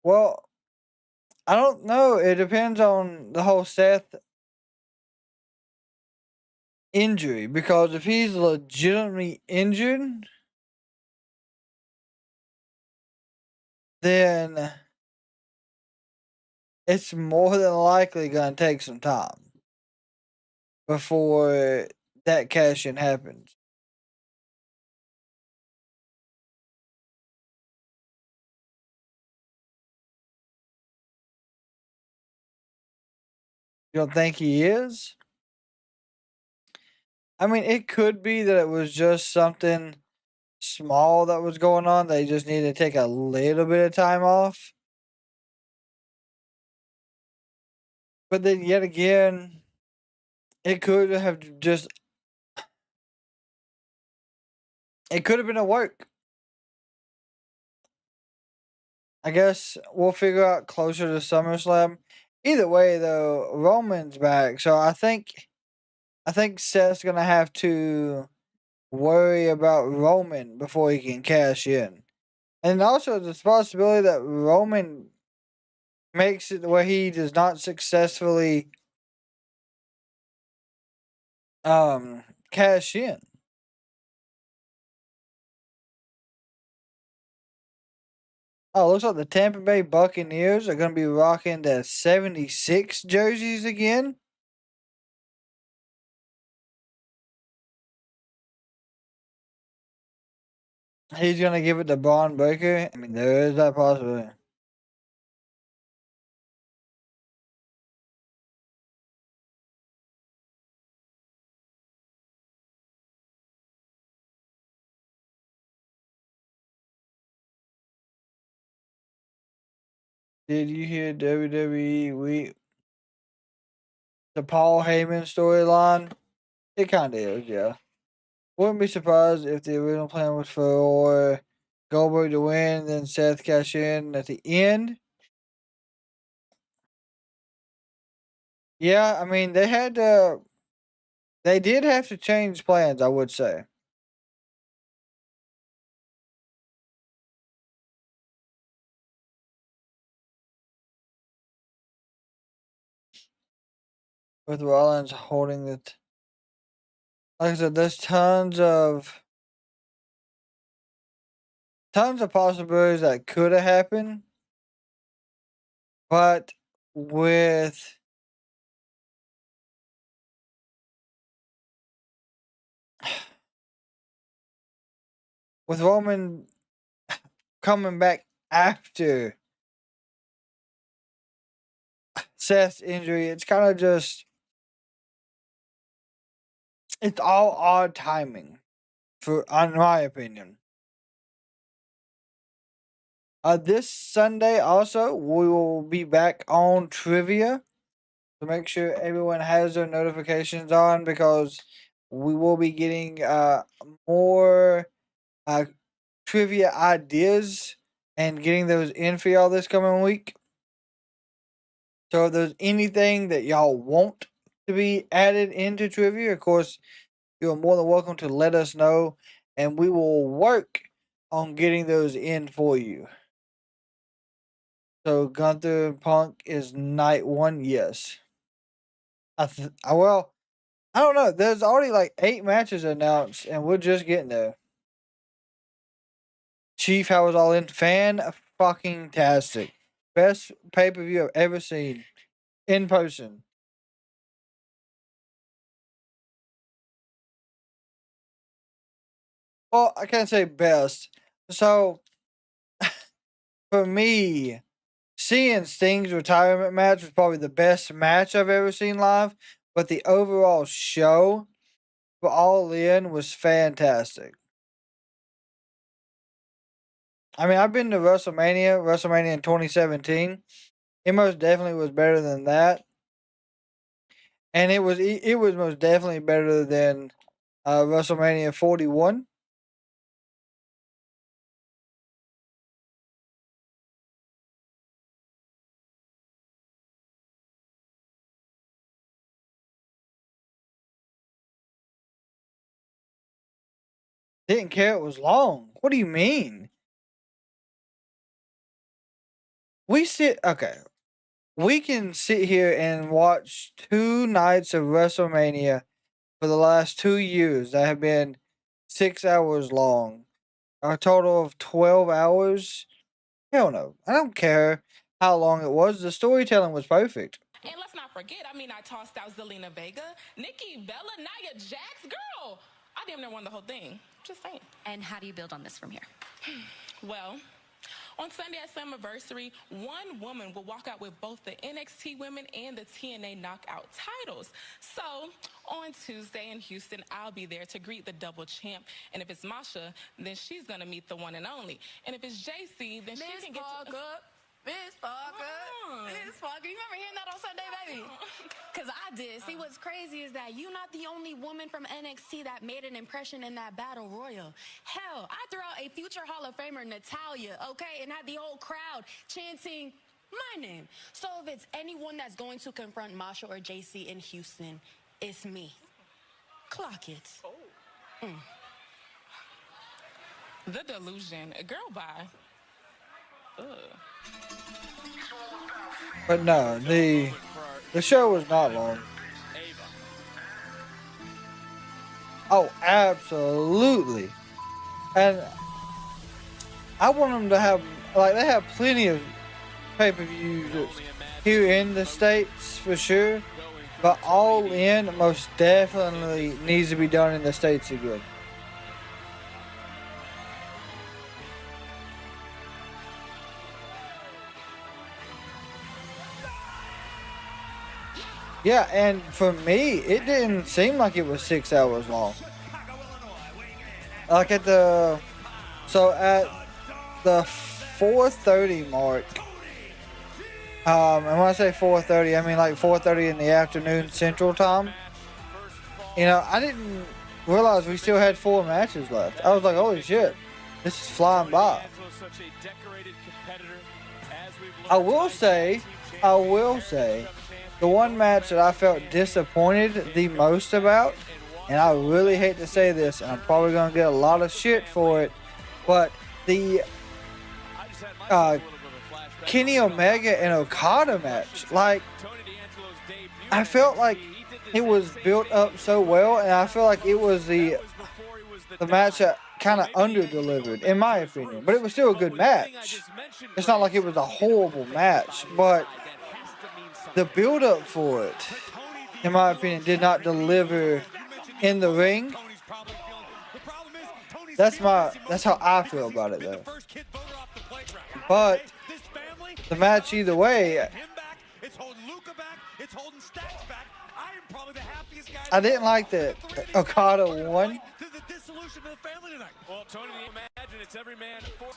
Well, I don't know. It depends on the whole Seth injury, because if he's legitimately injured, then it's more than likely going to take some time before that cash-in happens. You don't think he is? I mean, it could be that it was just something small that was going on. They just needed to take a little bit of time off. But then yet again, it could have just... It could have been a work. I guess we'll figure out closer to SummerSlam. Either way, though, Roman's back, so I think Seth's gonna have to worry about Roman before he can cash in. And also the possibility that Roman makes it where he does not successfully cash in. Oh, looks like the Tampa Bay Buccaneers are going to be rocking the 76 jerseys again. He's going to give it to Braun Breaker. I mean, there is that possibility. Did you hear WWE the Paul Heyman storyline? It kind of is, yeah. Wouldn't be surprised if the original plan was for Goldberg to win, then Seth cash in at the end. Yeah, I mean they did have to change plans, I would say. With Rollins holding it. Like I said, there's tons of possibilities that could have happened. But with Roman coming back after Seth's injury, it's kind of just it's all odd timing, in my opinion. This Sunday also we will be back on trivia, so make sure everyone has their notifications on because we will be getting more trivia ideas and getting those in for y'all this coming week. So if there's anything that y'all want to be added into trivia, of course, you're more than welcome to let us know, and we will work on getting those in for you. So Gunther and Punk is night one, yes. Well, I don't know. There's already like 8 matches announced, and we're just getting there. Chief, how was all in? Fucking tastic. Best pay per view I've ever seen in person. Well, I can't say best. So for me, seeing Sting's retirement match was probably the best match I've ever seen live, but the overall show for All In was fantastic. I mean, I've been to WrestleMania in 2017. It most definitely was better than that, and it was most definitely better than WrestleMania 41. Didn't care it was long. What do you mean? Okay. We can sit here and watch 2 nights of WrestleMania for the last 2 years that have been 6 hours long. A total of 12 hours? Hell no. I don't care how long it was. The storytelling was perfect. And let's not forget, I mean, I tossed out Zelina Vega, Nikki Bella, Nia Jax. Girl, I damn near won the whole thing. Just saying. And how do you build on this from here? Well, on Sunday at Slammiversary, one woman will walk out with both the NXT women and the TNA Knockout titles. So, on Tuesday in Houston, I'll be there to greet the double champ. And if it's Masha, then she's going to meet the one and only. And if it's Jacy, then she can get to... Miss Parker. Miss Parker. You remember hearing that on Sunday, baby? Because I did. See, what's crazy is that you're not the only woman from NXT that made an impression in that battle royal. Hell, I threw out a future Hall of Famer, Natalya, okay, and had the whole crowd chanting my name. So if it's anyone that's going to confront Masha or Jacy in Houston, it's me. Clock it. The delusion. Girl, bye. Ugh. But no, the show was not long. Oh, absolutely. And I want them to have, like, they have plenty of pay-per-views here in the States for sure. But All In most definitely needs to be done in the States again. Yeah, and for me, it didn't seem like it was 6 hours long. Like at the 4:30 mark, and when I say 4:30, I mean like 4:30 in the afternoon Central Time. You know, I didn't realize we still had 4 matches left. I was like, holy shit, this is flying by. I will say, the one match that I felt disappointed the most about, and I really hate to say this, and I'm probably going to get a lot of shit for it, but the Kenny Omega and Okada match, like, I felt like it was built up so well, and I feel like it was the match that kind of under-delivered, in my opinion. But it was still a good match. It's not like it was a horrible match, but the build-up for it, in my opinion, did not deliver in the ring. That's how I feel about it, though. But the match either way, I didn't like that Okada won. Well, Tony, imagine it's every man for.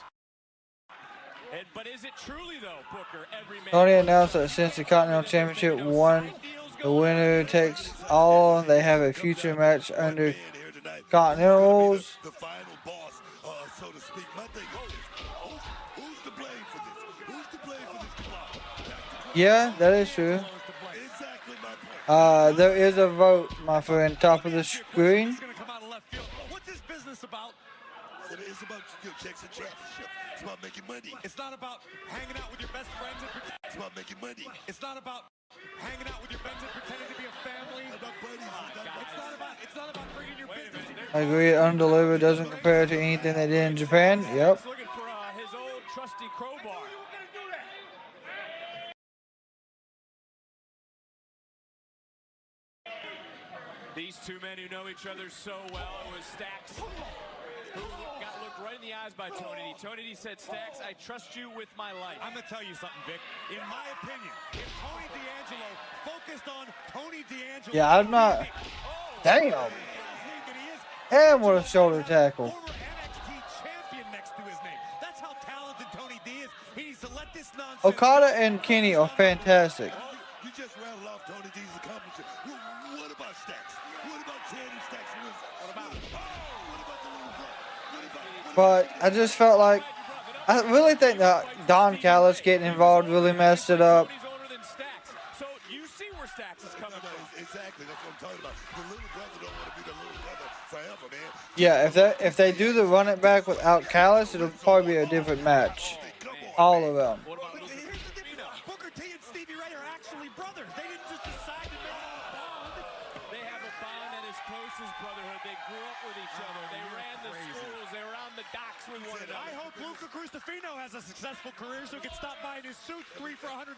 But is it truly though, Booker? Every man. Tony announced that since the Continental Championship won, the winner takes all. They have a future match under Continentals. The final boss, so to speak. My thing is, who's to blame for this? Who's to blame for this? Yeah, that is true. There is a vote, my friend, top of the screen. What's this business about? It's about checks and championship. It's about making money. It's not about hanging out with your best friends and pretending. It's about making money. It's not about hanging out with your friends and pretending to be a family. It's about buddies. It's not about bringing your business. I agree, undelivered doesn't compare to anything they did in Japan. Yep. Looking for his old trusty crowbar. These two men who know each other so well. It was Stacks who got looked right in the eyes by Tony D. Tony D said, Stacks, I trust you with my life. I'm going to tell you something, Vic. In my opinion, if Tony D'Angelo focused on Tony D'Angelo... Yeah, I'm not... Damn. And what a shoulder tackle. NXT champion next to his name. That's how talented Tony D is. He needs to let this nonsense... Okada and Kenny are fantastic. You just rattled off Tony D's accomplishment. What about Stacks? What about Channing Stacks? What about the little brother? But I just felt like, I really think that Don Callis getting involved really messed it up. So you see where Stacks is coming from. Exactly, that's what I'm talking about. The little brother don't want to be the little brother forever, man. Yeah, if they do the run it back without Callis, it'll probably be a different match. All of them. Booker T and Stevie Ray are actually brothers. They didn't just decide to make a bond. They have a bond that is close as brotherhood. They grew up with each other. They ran the schools. They were on the docks with one another. I hope Luca Crusifino has a successful career so he can stop buying his suits 3 for $100.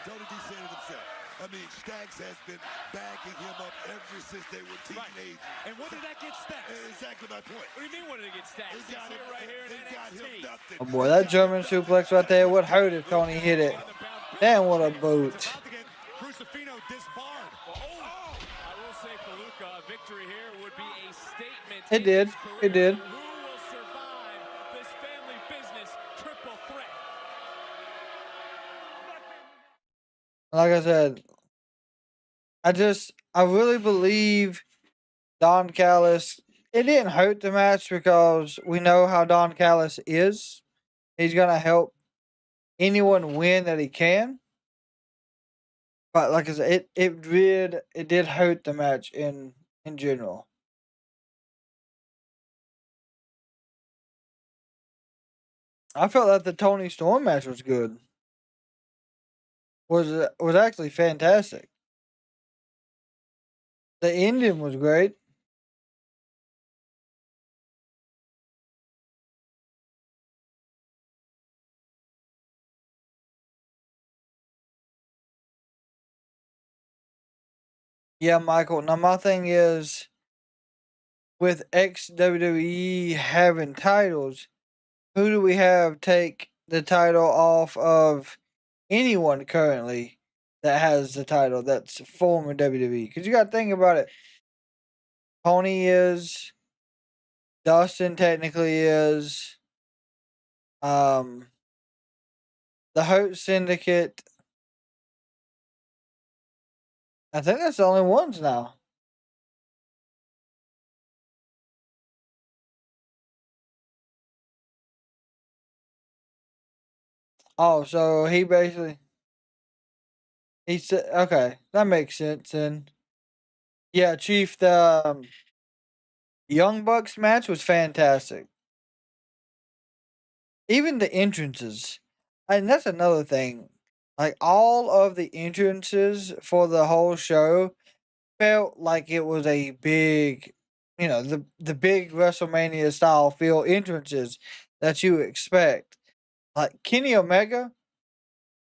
Tony D said it himself. I mean, Stacks has been backing him up ever since they were teenagers. Right. And what did that get Stacks? Exactly my point. What do you mean, what did it get Stacks? He's here right here in NXT. Oh boy, that German suplex right there would hurt if Tony hit it. Damn, what a boot. Crucifino disbarred. I will say for Luca, a victory here would be a statement. It did. It did. Who will survive this family business triple threat? Like I said, I really believe Don Callis. It didn't hurt the match because we know how Don Callis is. He's gonna help anyone win that he can. But like I said, it did hurt the match in general. I felt that the Tony Storm match was good. Was actually fantastic. The ending was great. Yeah, Michael. Now my thing is, with ex WWE having titles, who do we have take the title off of anyone currently that has the title that's former WWE? Because you got to think about it. Tony is, Dustin technically is, um, the Hurt Syndicate. I think that's the only ones now. Oh, so he basically he said, okay, that makes sense. And yeah, Chief, the Young Bucks match was fantastic. Even the entrances, and that's another thing. Like all of the entrances for the whole show felt like it was a big, the big WrestleMania style feel entrances that you expect. Like Kenny Omega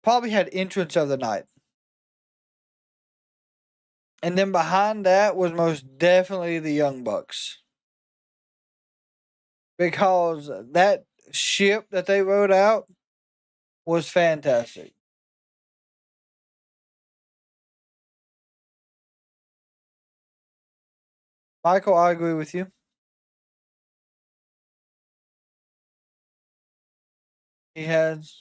probably had entrance of the night. And then behind that was most definitely the Young Bucks. Because that ship that they rode out was fantastic. Michael, I agree with you. He has.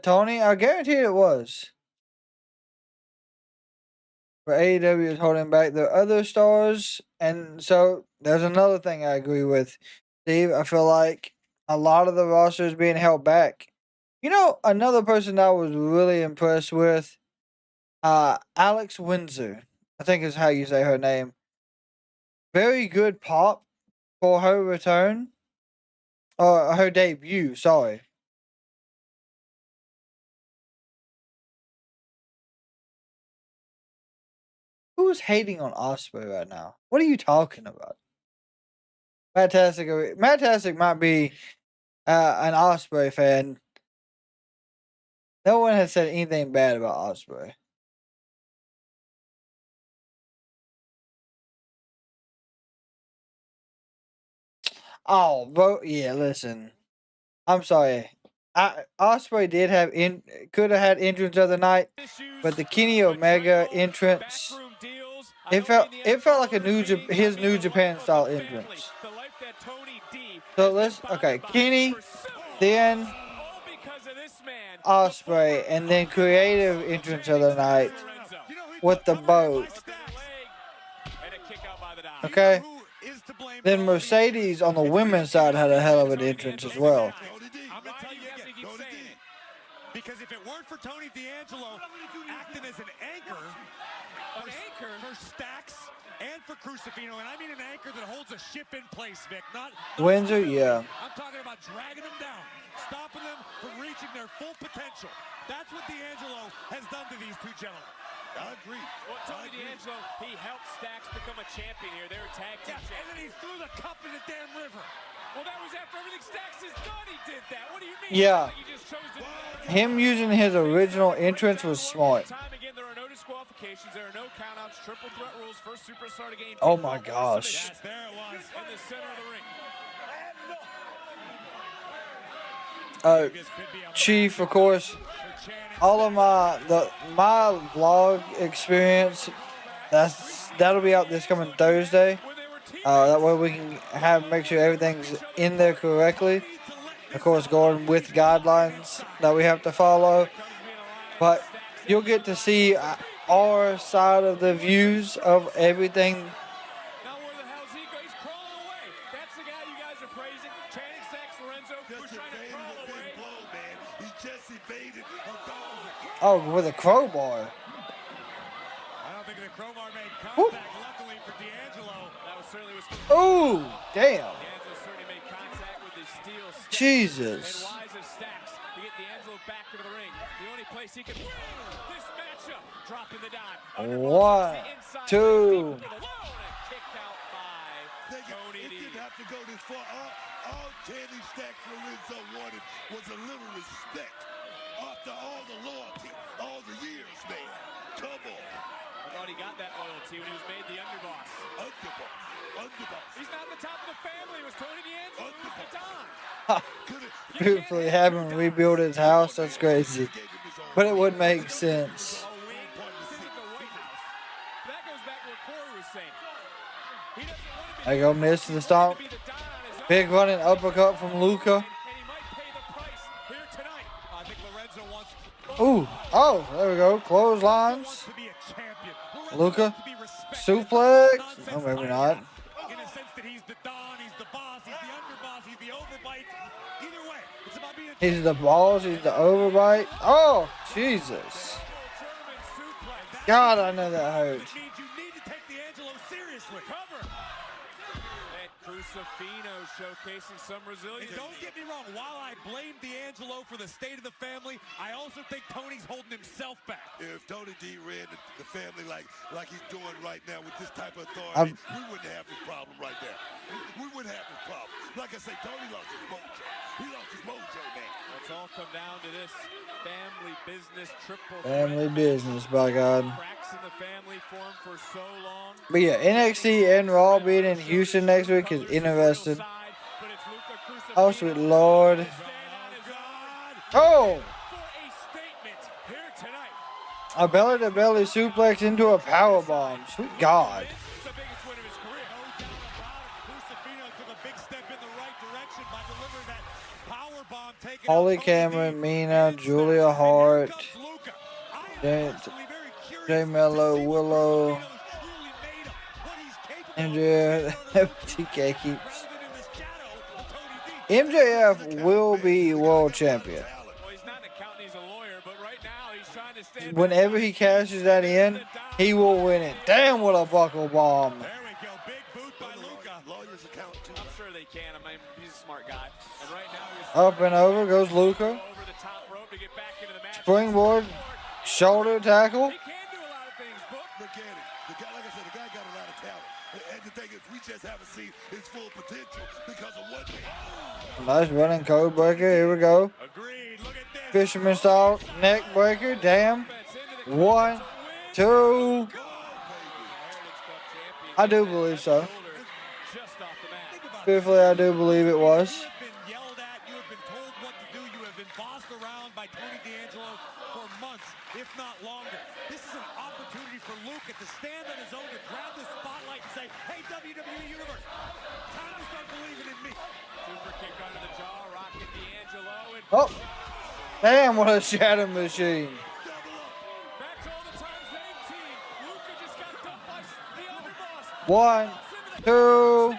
Tony, I guarantee it was. But AEW is holding back their other stars. And so there's another thing I agree with. Steve, I feel like a lot of the roster is being held back. Another person I was really impressed with, Alex Windsor, I think is how you say her name. Very good pop for her return. Or her debut, sorry. Who's hating on Osprey right now? What are you talking about? Matt might be an Osprey fan. No one has said anything bad about Osprey. Oh, bro, yeah. Listen, I'm sorry. Osprey could have had entrance of the night, but the Kenny Omega entrance, it felt like his New Japan style entrance. So Kenny, then Osprey, and then creative entrance of the night with the boat. Okay. Then Mercedes on the women's side had a hell of an entrance as well. Because if it weren't for Tony D'Angelo acting as an anchor for Stacks and for Crusifino, and I mean an anchor that holds a ship in place, Vic, not Windsor, yeah. I'm talking about dragging them down, stopping them from reaching their full potential. That's what D'Angelo has done to these two gentlemen. I agree. Well, Tony D'Angelo, he helped Stacks become a champion here. They were tag team champions. And then he threw the cup in the damn river. Well, that was after everything Stacks has done. He did that. What do you mean? Yeah. He just chose to... Him using his original entrance was smart. Time again, there are no disqualifications. There are no countouts. Triple threat rules. First superstar to gain. Oh my gosh. Yes, there it was in the center of the ring. Chief, of course, all of my vlog experience, that'll be out this coming Thursday. That way we can make sure everything's in there correctly. Of course, going with guidelines that we have to follow. But you'll get to see our side of the views of everything. Oh, with a crowbar. I don't think the crowbar made contact. Luckily for D'Angelo, that was certainly Ooh, damn. D'Angelo's certainly Jesus. And wise of Stacks to get D'Angelo back into the ring. The only place he can win this matchup. Dropping the dime. 1, 2. Kicked out by Tony D. It didn't have to go this far. All Candy Stacks Lorenzo wanted was a little respect. After all the loyalty, all the years, man. Come on. I thought he got that loyalty when he was made the underboss. Underboss. He's not the top of the family. It was Tony D'Angelo at the time. Beautifully having him rebuild his house. That's crazy. But it would make sense. I go miss the stomp. Big running uppercut from Luca. Ooh. Oh, there we go. Clotheslines. Luca. Suplex. Oh, maybe not. In a sense that he's the Don, he's the boss, he's the underboss, he's the overbite. Either way, it's about being He's the boss. He's the overbite. Oh, Jesus. God, I know that hurt. You need to take D'Angelo seriously. Cover. And Crusifino showcasing some resilience. And don't get me wrong, while I blame D'Angelo for the state of the family, I also think Tony's holding himself back. If Tony D ran the family like he's doing right now with this type of authority, we wouldn't have this problem right there. We wouldn't have this problem. Like I say, Tony lost his mojo. He lost his mojo, man. Let's all come down to this family business triple. Family business, by God. Cracks in the family formed for so long. But yeah, NXT and Raw being in Houston next week is interesting. Oh, sweet Lord. Oh! A belly-to-belly suplex into a powerbomb. Sweet God. Holly Cameron, Mina, Julia Hart, Jay Mello, Willow, MJF, TK keeps. MJF will be world champion. Whenever he cashes that in, he will win it. Damn, what a buckle bomb. I'm sure they can. I mean, he's a smart guy. And right now Up and over goes Luca. Springboard, shoulder tackle. Look at it. The guy, like I said, the guy got a lot of talent. And the thing is, we just haven't seen his full potential because of what they... Nice running code breaker. Here we go. Fisherman style neck breaker. Damn. 1, 2. I do believe so. Truthfully, I do believe it was. By Tony D'Angelo for months, if not longer. This is an opportunity for Luca to stand on his own, to grab the spotlight and say, hey, WWE Universe, time to start believing in me. Super kick under the jaw, rocking D'Angelo. And Oh, damn, what a shadow machine. back to all the time, same team. Luca just got dumped by the underboss. 1, 2.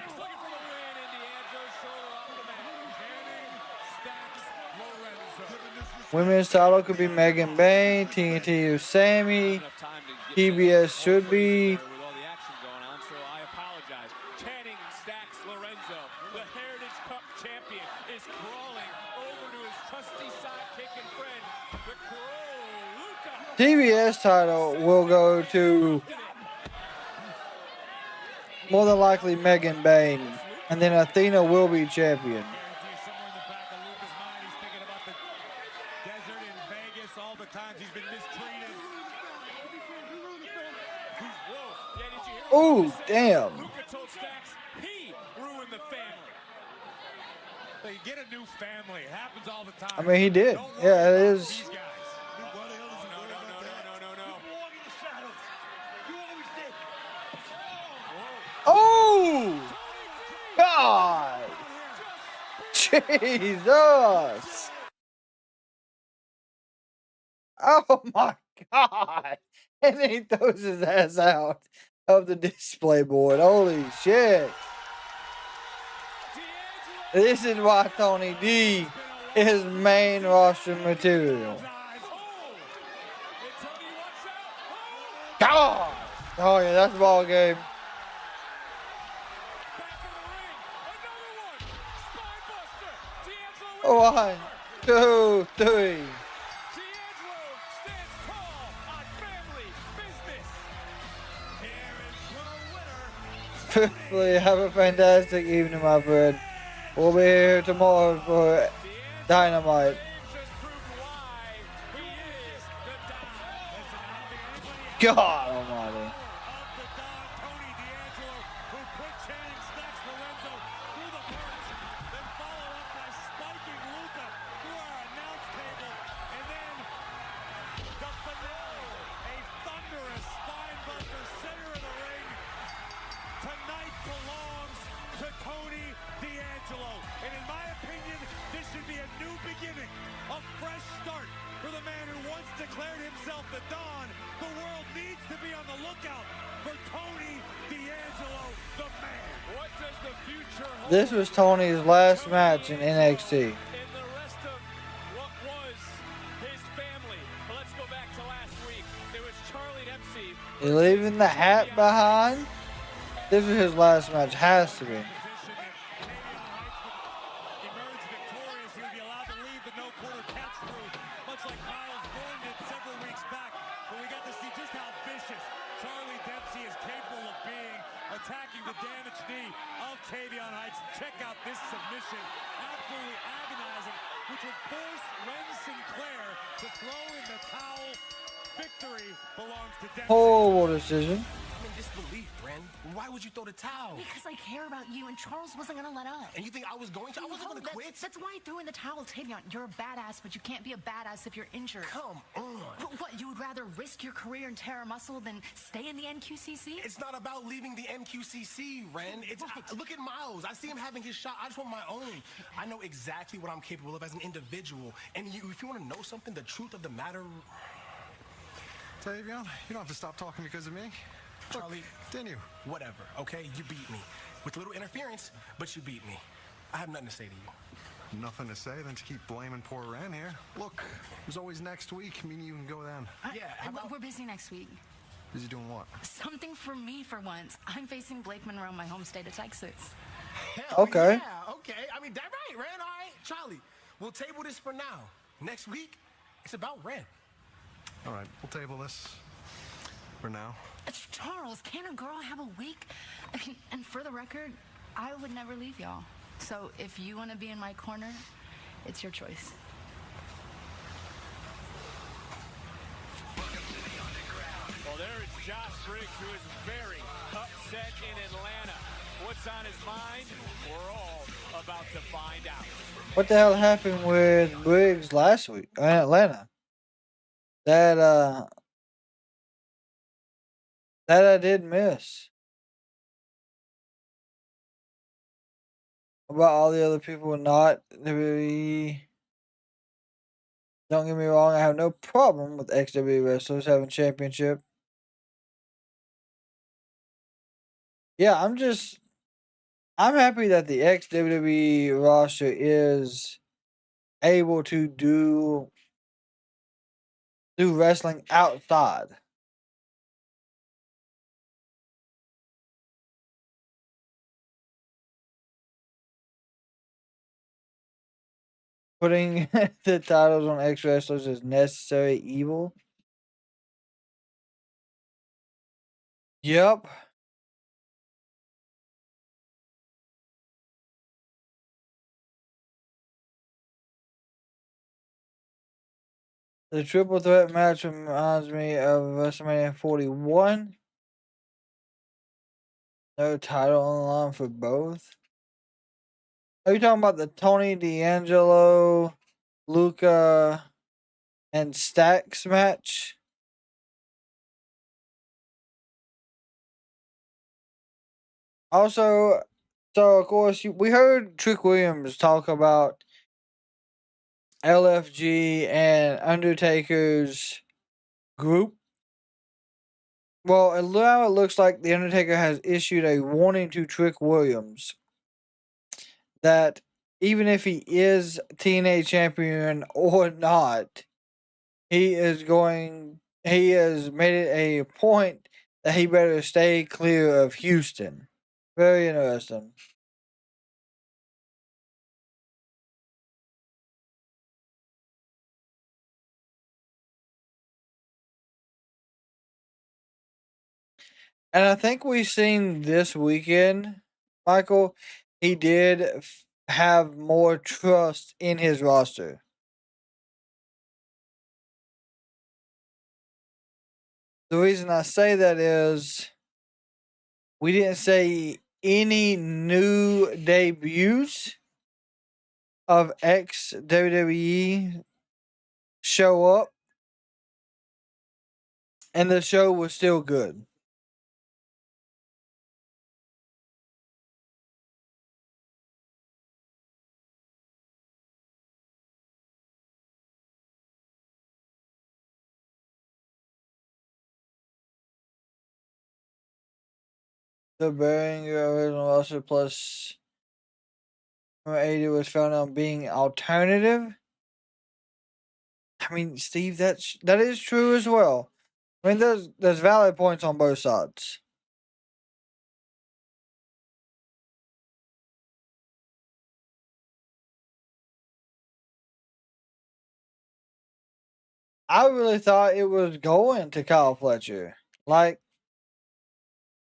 Women's title could be Megan Bain. TNT is Sammy. TBS should be. With all the action going on, so I apologize. Channing Stacks Lorenzo, the Heritage Cup champion, is crawling over to his trusty sidekick and friend, the Crow, Luca. TBS title will go to more than likely Megan Bain. And then Athena will be champion. All the times he's been mistreated. Ooh, damn. Luca told Stacks he ruined the family. So you get a new family. It happens all the time. I mean, he did. Yeah, it is. Oh! God! Jesus! Oh my God! And then he throws his ass out of the display board. Holy shit! This is why Tony D is main roster material. God! Oh yeah, that's the ball game. 1, 2, 3. Fifthly, have a fantastic evening, my friend. We'll be here tomorrow for Dynamite. God almighty. Declared himself the Don. The world needs to be on the lookout for Tony D'Angelo, the man. What does the future hold? This was Tony's last match in NXT. And the rest of what was his family. But let's go back to last week. It was Charlie Dempsey. He's leaving the hat behind. This is his last match. Has to be. Check out this submission, absolutely agonizing, which would force Ren Sinclair to throw in the towel. Victory belongs to Dempsey. Horrible decision. I'm in disbelief, Ren. Why would you throw the towel? Because I care about you, and Charles wasn't gonna let up. And you think I was going to? I wasn't gonna quit. That's why I threw in the towel, Tavion. You're a badass, but you can't be a badass if you're injured. Come on. What, you would rather risk your career and tear a muscle than stay in the NQCC? It's not about leaving the NQCC, Ren. It's look at Miles. I see him having his shot. I just want my own. I know exactly what I'm capable of as an individual. And if you want to know something, the truth of the matter... Tavion, you don't have to stop talking because of me. Charlie, didn't you? Whatever, okay? You beat me. With little interference, but you beat me. I have nothing to say to you. Nothing to say than to keep blaming poor Ren here. Look, there's always next week. Me and you can go then. We're busy next week. Busy doing what? Something for me for once. I'm facing Blake Monroe in my home state of Texas. Hell okay. Yeah, okay. I mean, that's right, Ren. All right, Charlie, we'll table this for now. Next week, it's about Ren. All right, we'll table this for now. Charles, can a girl have a week? I mean, and for the record, I would never leave y'all. So if you want to be in my corner, it's your choice. Well, there is Josh Briggs, who is very upset in Atlanta. What's on his mind? We're all about to find out. What the hell happened with Briggs last week in Atlanta? That I did miss. About all the other people not WWE. Don't get me wrong, I have no problem with XW wrestlers having championship. Yeah, I'm happy that the ex-WWE roster is able to do wrestling outside. Putting the titles on ex-wrestlers is necessary evil. Yep. The triple threat match reminds me of WrestleMania 41. No title on the line for both. Are you talking about the Tony D'Angelo, Luca, and Stacks match? Also, so of course, we heard Trick Williams talk about LFG and Undertaker's group. Well, now it looks like the Undertaker has issued a warning to Trick Williams that even if he is TNA champion or not, he has made it a point that he better stay clear of Houston. Very interesting. And I think we've seen this weekend, Michael, he did have more trust in his roster. The reason I say that is we didn't say any new debuts of ex WWE show up, and the show was still good. The bearing original roster plus 80 was found on being alternative. I mean, Steve, that is true as well. I mean, there's valid points on both sides. I really thought it was going to Kyle Fletcher. Like,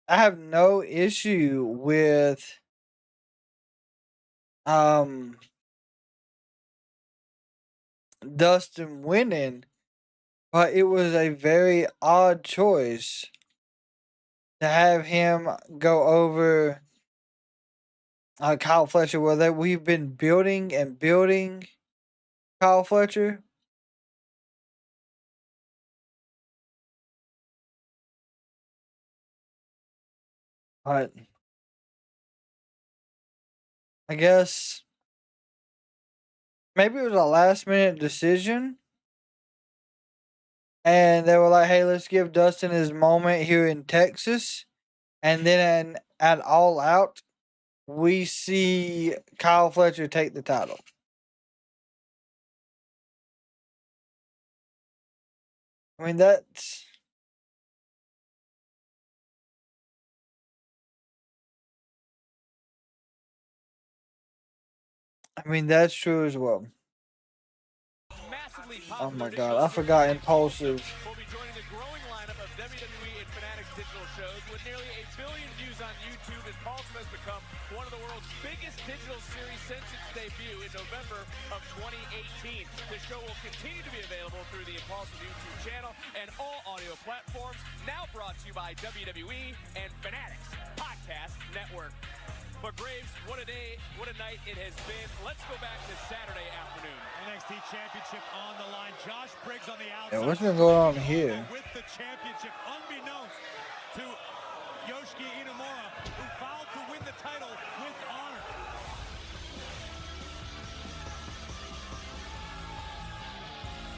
I have no issue with Dustin winning, but it was a very odd choice to have him go over Kyle Fletcher, where we've been building and building Kyle Fletcher. But I guess maybe it was a last minute decision. And they were like, hey, let's give Dustin his moment here in Texas. And then at All Out, we see Kyle Fletcher take the title. I mean, that's... I mean, that's true as well. Oh my god, I forgot Impulsive. We'll be joining the growing lineup of WWE and Fanatics digital shows. With nearly 1 billion views on YouTube, Impulsive has become one of the world's biggest digital series since its debut in November of 2018. The show will continue to be available through the Impulsive YouTube channel and all audio platforms. Now brought to you by WWE and Fanatics Podcast Network. But Graves, what a day, what a night it has been. Let's go back to Saturday afternoon. NXT Championship on the line. Josh Briggs on the outside. Yeah, what's been going on here? With the championship, unbeknownst to Yoshiki Inamura, who fouled to win the title with honor.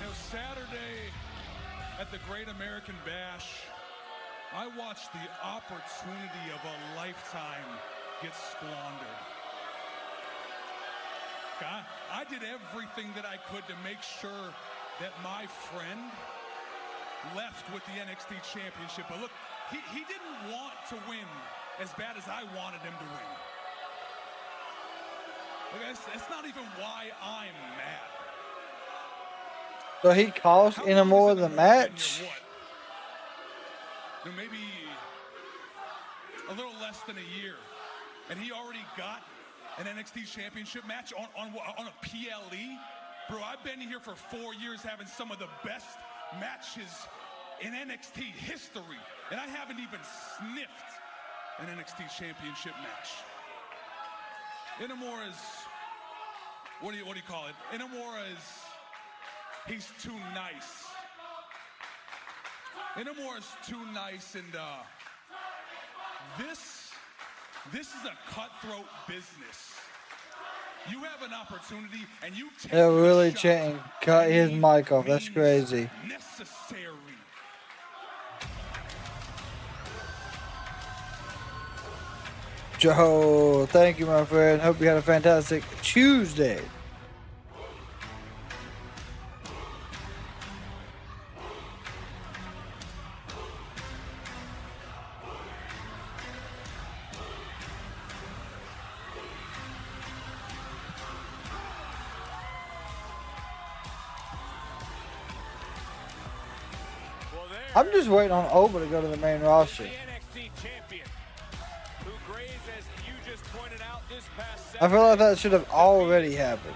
You know, Saturday at the Great American Bash, I watched the opportunity of a lifetime get squandered. I did everything that I could to make sure that my friend left with the NXT Championship. But look, he didn't want to win as bad as I wanted him to win. Look, that's not even why I'm mad. So he cost Inamura the match? Maybe a little less than a year. And he already got an NXT Championship match on a PLE? Bro, I've been here for 4 years having some of the best matches in NXT history. And I haven't even sniffed an NXT Championship match. Inamura is, what do you call it? Inamura is, he's too nice. Inamura is too nice, and this is a cutthroat business. You have an opportunity, and you take They're really chanting. Cut his mic off. That's crazy. Necessary. Joe, thank you, my friend. Hope you had a fantastic Tuesday. I'm just waiting on Oba to go to the main roster. The NXT pointed out this past I feel like that should have already happened.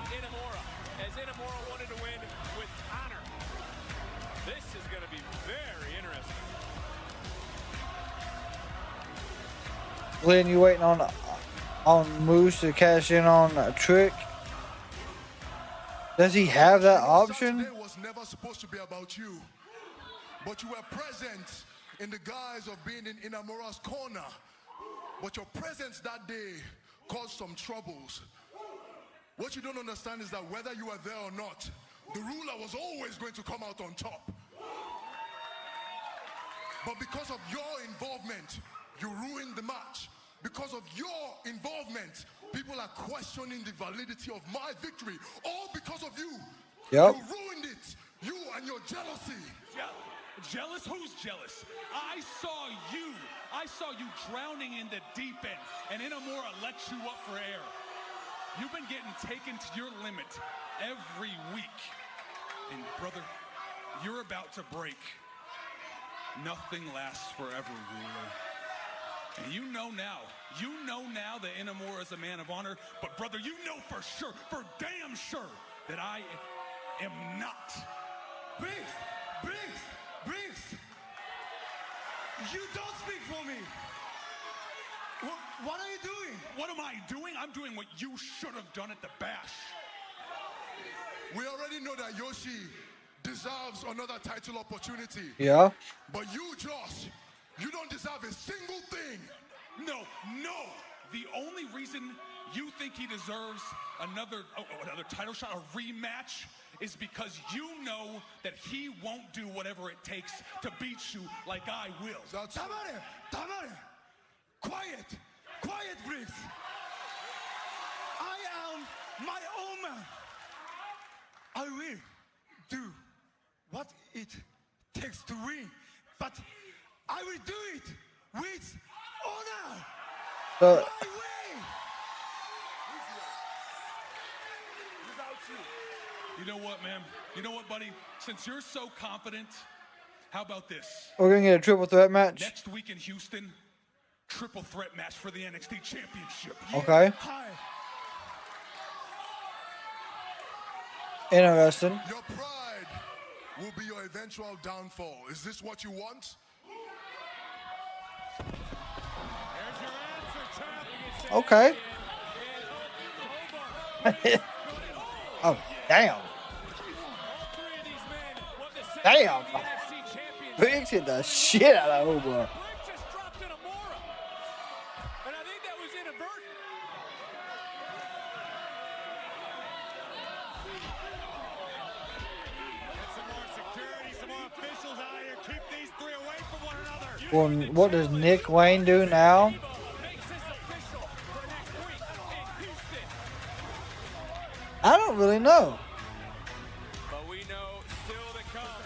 as Inamura wanted to win with honor. This is going to be very interesting. Glenn, you waiting on Moose to cash in on a Trick? Does he have that option? Saturday was never supposed to be about you, but you were present in the guise of being in Inamura's corner. But your presence that day caused some troubles. What you don't understand is that whether you were there or not, the ruler was always going to come out on top. But because of your involvement, you ruined the match. Because of your involvement, people are questioning the validity of my victory. All because of you. Yep. You ruined it. You and your jealousy. Jealous? Who's jealous? I saw you drowning in the deep end, and Inamura let you up for air. You've been getting taken to your limit every week. And brother, you're about to break. Nothing lasts forever, ruler. And you know now that Inamura is a man of honor, but brother, you know for sure, for damn sure, that I am not. Briggs! You don't speak for me! What are you doing? What am I doing? I'm doing what you should have done at the bash. We already know that Yoshi deserves another title opportunity. Yeah. But you, Josh, you don't deserve a single thing. No. The only reason you think he deserves another title shot, a rematch, is because you know that he won't do whatever it takes to beat you like I will. Tamare! Quiet, Briggs! I am my own man. I will do what it takes to win, but I will do it with honor. My way. You know what, man? You know what, buddy? Since you're so confident, how about this? We're gonna get a triple threat match. Next week in Houston, triple threat match for the NXT Championship. Okay. Interesting. Your pride will be your eventual downfall. Is this what you want? Okay. Oh, damn. Damn. Briggs hit the shit out of Oba. Well, what does Nick Wayne do now? I don't really know. But we know still to come.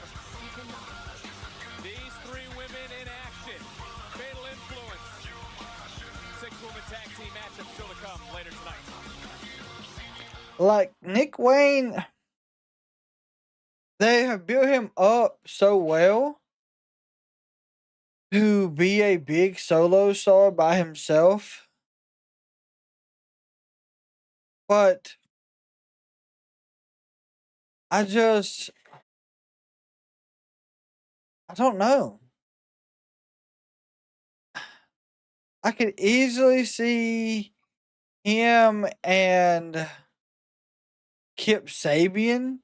These three women in action. Fatal Influence. 6-woman tag team matchup still to come later tonight. Like, Nick Wayne, they have built him up so well to be a big solo star by himself. But I don't know. I could easily see him and Kip Sabian.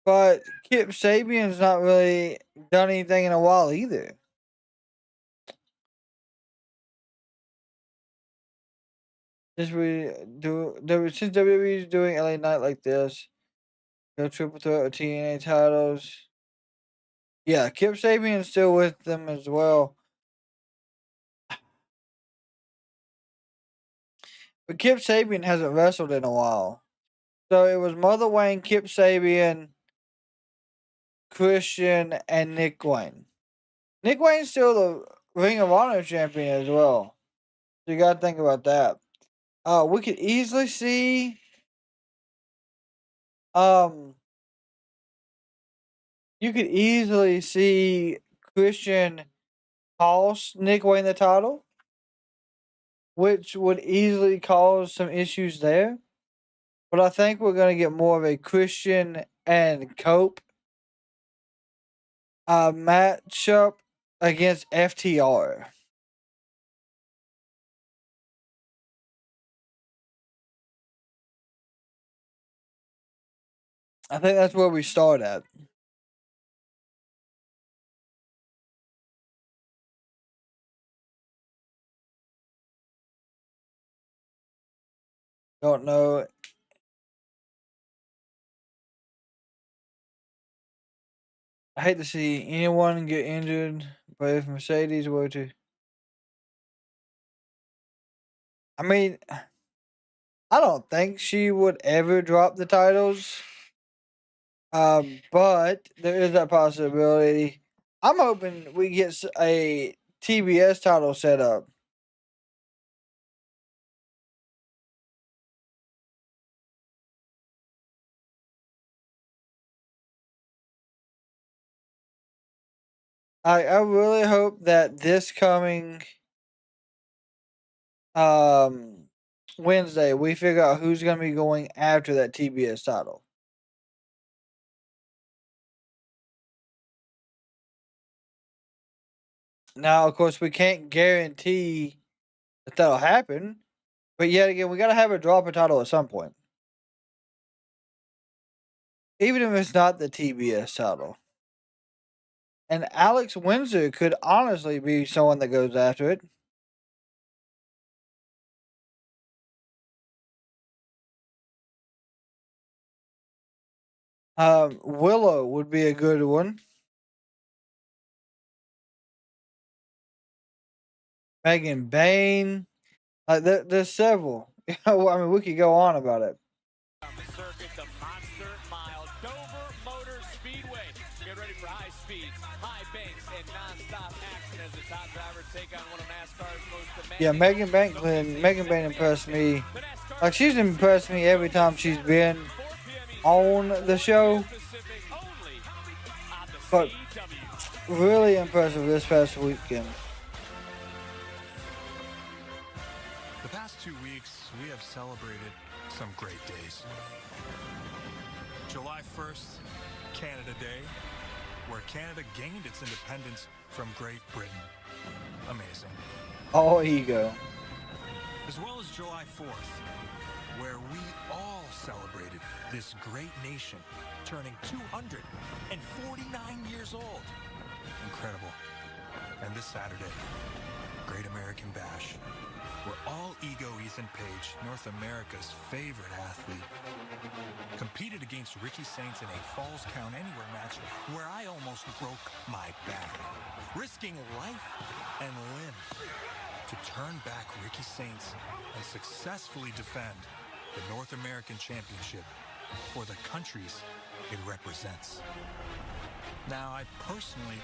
But Kip Sabian's not really done anything in a while either. Since WWE is doing LA Night like this, go triple threat with TNA titles. Yeah, Kip Sabian's still with them as well. But Kip Sabian hasn't wrestled in a while. So it was Mother Wayne, Kip Sabian, Christian, and Nick Wayne. Nick Wayne's still the Ring of Honor champion as well. So you gotta think about that. We could easily see You could easily see Christian cost Nick Wayne the title, which would easily cause some issues there. But I think we're going to get more of a Christian and Cope matchup against FTR. I think that's where we start at. Don't know. I hate to see anyone get injured, but if Mercedes were to. I mean, I don't think she would ever drop the titles. But there is that possibility. I'm hoping we get a TBS title set up. I really hope that this coming Wednesday we figure out who's gonna be going after that TBS title. Now, of course, we can't guarantee that that'll happen, but yet again, we gotta have her drop a title at some point, even if it's not the TBS title. And Alex Windsor could honestly be someone that goes after it. Willow would be a good one. Megan Bain. There's several. I mean, we could go on about it. On the circuit, the Monster Mile, Dover Motor Speedway. Get ready for high speeds, high banks, and non-stop action as the top drivers take on one of NASCAR's most demanding. Yeah, Megan Bain impressed me. Like, she's impressed me every time she's been on the show. But really impressive this past weekend. The past 2 weeks, we have celebrated some great days. July 1st, Canada Day, where Canada gained its independence from Great Britain. Amazing. All ego. As well as July 4th, where we all celebrated this great nation turning 249 years old. Incredible. And this Saturday, Great American Bash, where all ego Ethan Page, North America's favorite athlete, competed against Ricky Saints in a Falls Count Anywhere match where I almost broke my back, risking life and limb to turn back Ricky Saints and successfully defend the North American Championship for the countries it represents. Now, I personally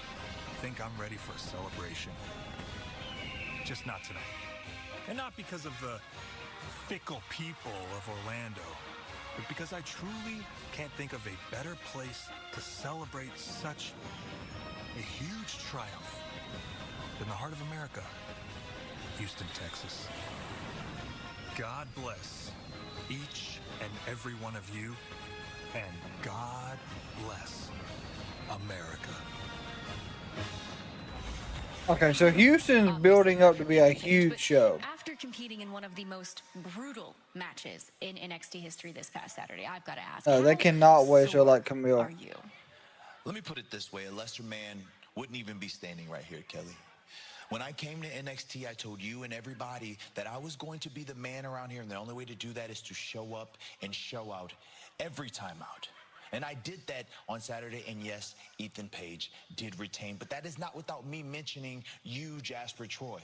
think I'm ready for a celebration. Just not tonight. And not because of the fickle people of Orlando, but because I truly can't think of a better place to celebrate such a huge triumph than the heart of America, Houston, Texas. God bless each and every one of you, and God bless America. Okay, so Houston's building up to be a huge show. After competing in one of the most brutal matches in NXT history this past Saturday, I've got to ask. They cannot wait to like Camille. Are you? Let me put it this way: a lesser man wouldn't even be standing right here, Kelly. When I came to NXT, I told you and everybody that I was going to be the man around here, and the only way to do that is to show up and show out every time out. And I did that on Saturday, and yes, Ethan Page did retain, but that is not without me mentioning you, Jasper Troy.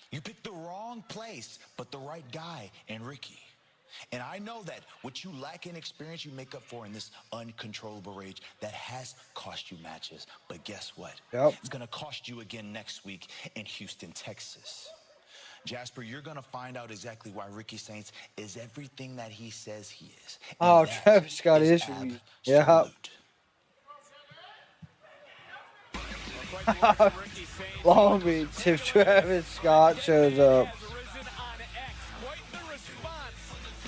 You picked the wrong place, but the right guy, and Ricky. And I know that what you lack in experience, you make up for in this uncontrollable rage that has cost you matches. But guess what? It's going to cost you again next week in Houston, Texas. Jasper, you're going to find out exactly why Ricky Saints is everything that he says he is. Oh, Travis Scott is from you. Yeah. Long Beach, if Travis Scott shows up. Quite the response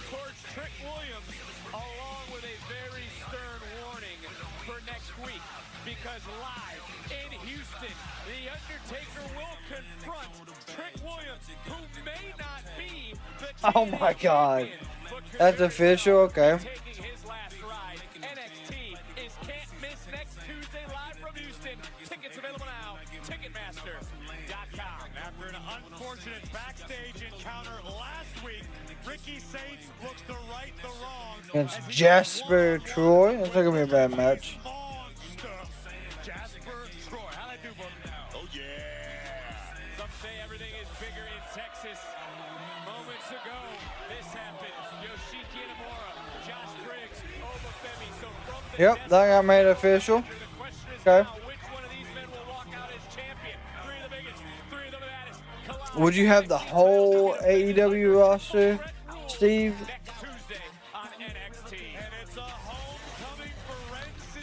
towards Trick Williams, along with a very stern warning for next week. Because live in Houston, The Undertaker will confront Trick Williams, who may not be the Oh my God. That's official? Okay. taking his last ride. NXT is can't miss next Tuesday live from Houston. Tickets available now. Ticketmaster.com. After an unfortunate backstage encounter last week, Ricky Saints looks to right the wrongs. Against Jasper Troy. That's not going to be a bad match. Jasper Troy. How'd I do, Book? Oh, yeah. Some say everything is bigger in Texas. Moments ago, this happened. Yoshiki Inamura, Josh Briggs, Obafemi. So from the Yep, that got made official. Okay. Would you have the whole AEW roster, Steve?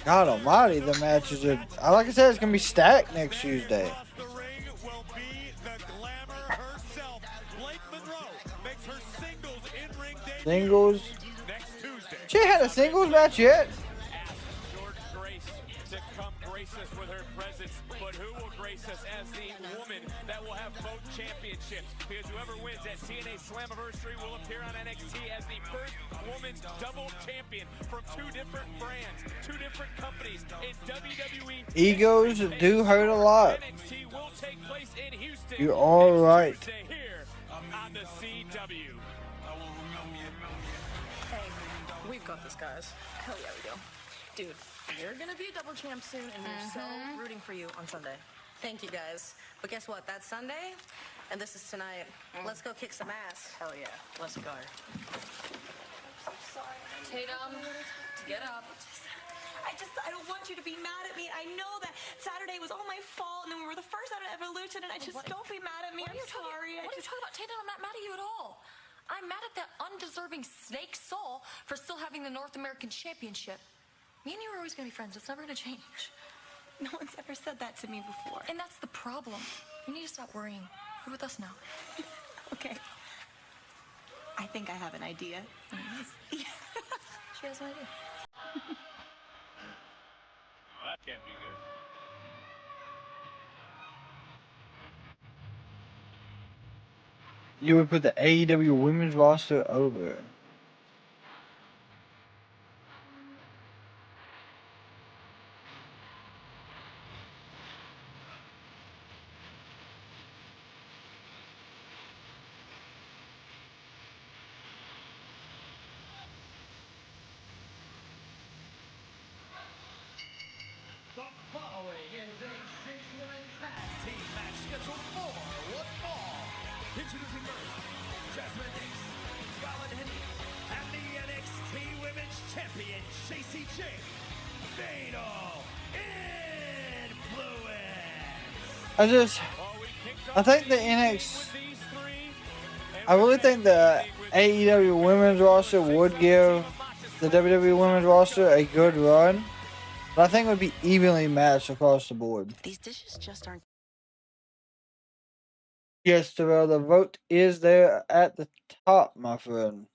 God almighty, the matches are, like I said, it's going to be stacked next Tuesday. Singles. She had a singles match yet? To come grace us with her presence, but who will grace us as the woman that will have both championships? Because whoever wins at TNA Slammiversary will appear on NXT as the first woman double champion from two different brands, two different companies in WWE. Egos do hurt a lot. NXT will take place in Houston. You're all right. Here on the CW. Hey, we've got this, guys. Hell yeah, we do. Dude, you're gonna be a double champ soon, and we're so rooting for you on Sunday. Thank you, guys. But guess what? That's Sunday, and this is tonight. Let's go kick some ass. Hell yeah, let's go. Tatum, get up. I don't want you to be mad at me. I know that Saturday was all my fault, and then we were the first out of Evolution, and don't be mad at me. I'm sorry. What are you talking about, Tatum? I'm not mad at you at all. I'm mad at that undeserving snake soul for still having the North American Championship. Me and you are always going to be friends. It's never going to change. No one's ever said that to me before. And that's the problem. You need to stop worrying. You're with us now. Okay. I think I have an idea. She has an idea. That can't be good. You would put the AEW women's roster over. The following is a six-woman tag team match scheduled for one fall. Introducing first, Jasmine Diggs, Scarlett Hendry, and the NXT Women's Champion, Jacy Jayne. Fatal Influence. I think the I really think the AEW women's roster would give the WWE women's roster a good run. But I think it would be evenly matched across the board. These dishes just aren't. Yes, Terrell, the vote is there at the top, my friend.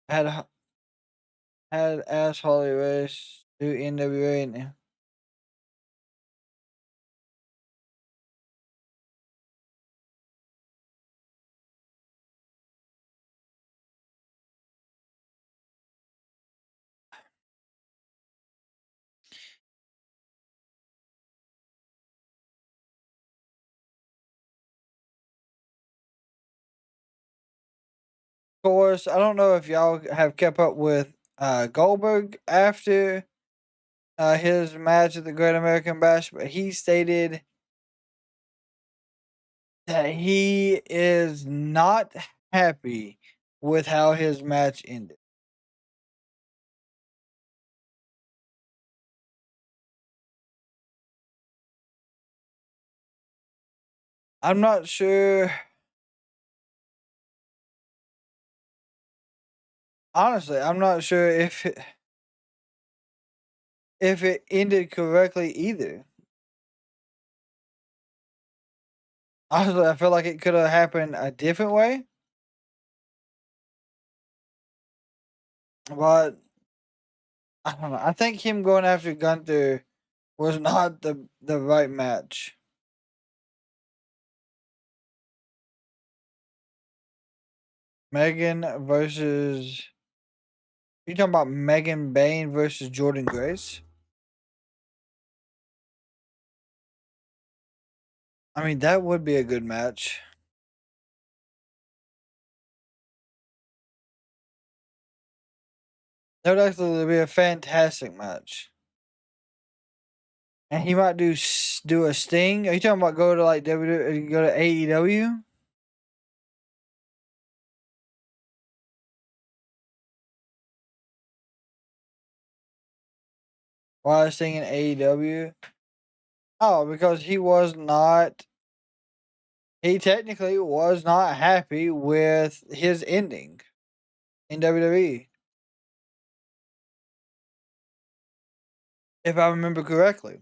Had asked Holly Race to NWA now. Of course, I don't know if y'all have kept up with Goldberg after his match at the Great American Bash, but he stated that he is not happy with how his match ended. I'm not sure. Honestly, I'm not sure if it ended correctly either. Honestly, I feel like it could have happened a different way. But I don't know. I think him going after Gunther was not the right match. Megan versus. You talking about Megan Bain versus Jordan Grace? I mean, that would be a good match. That would actually be a fantastic match. And he might do a Sting. Are you talking about go to like go to AEW? Why is Sting in AEW? Oh, because he was not. He technically was not happy with his ending in WWE, if I remember correctly.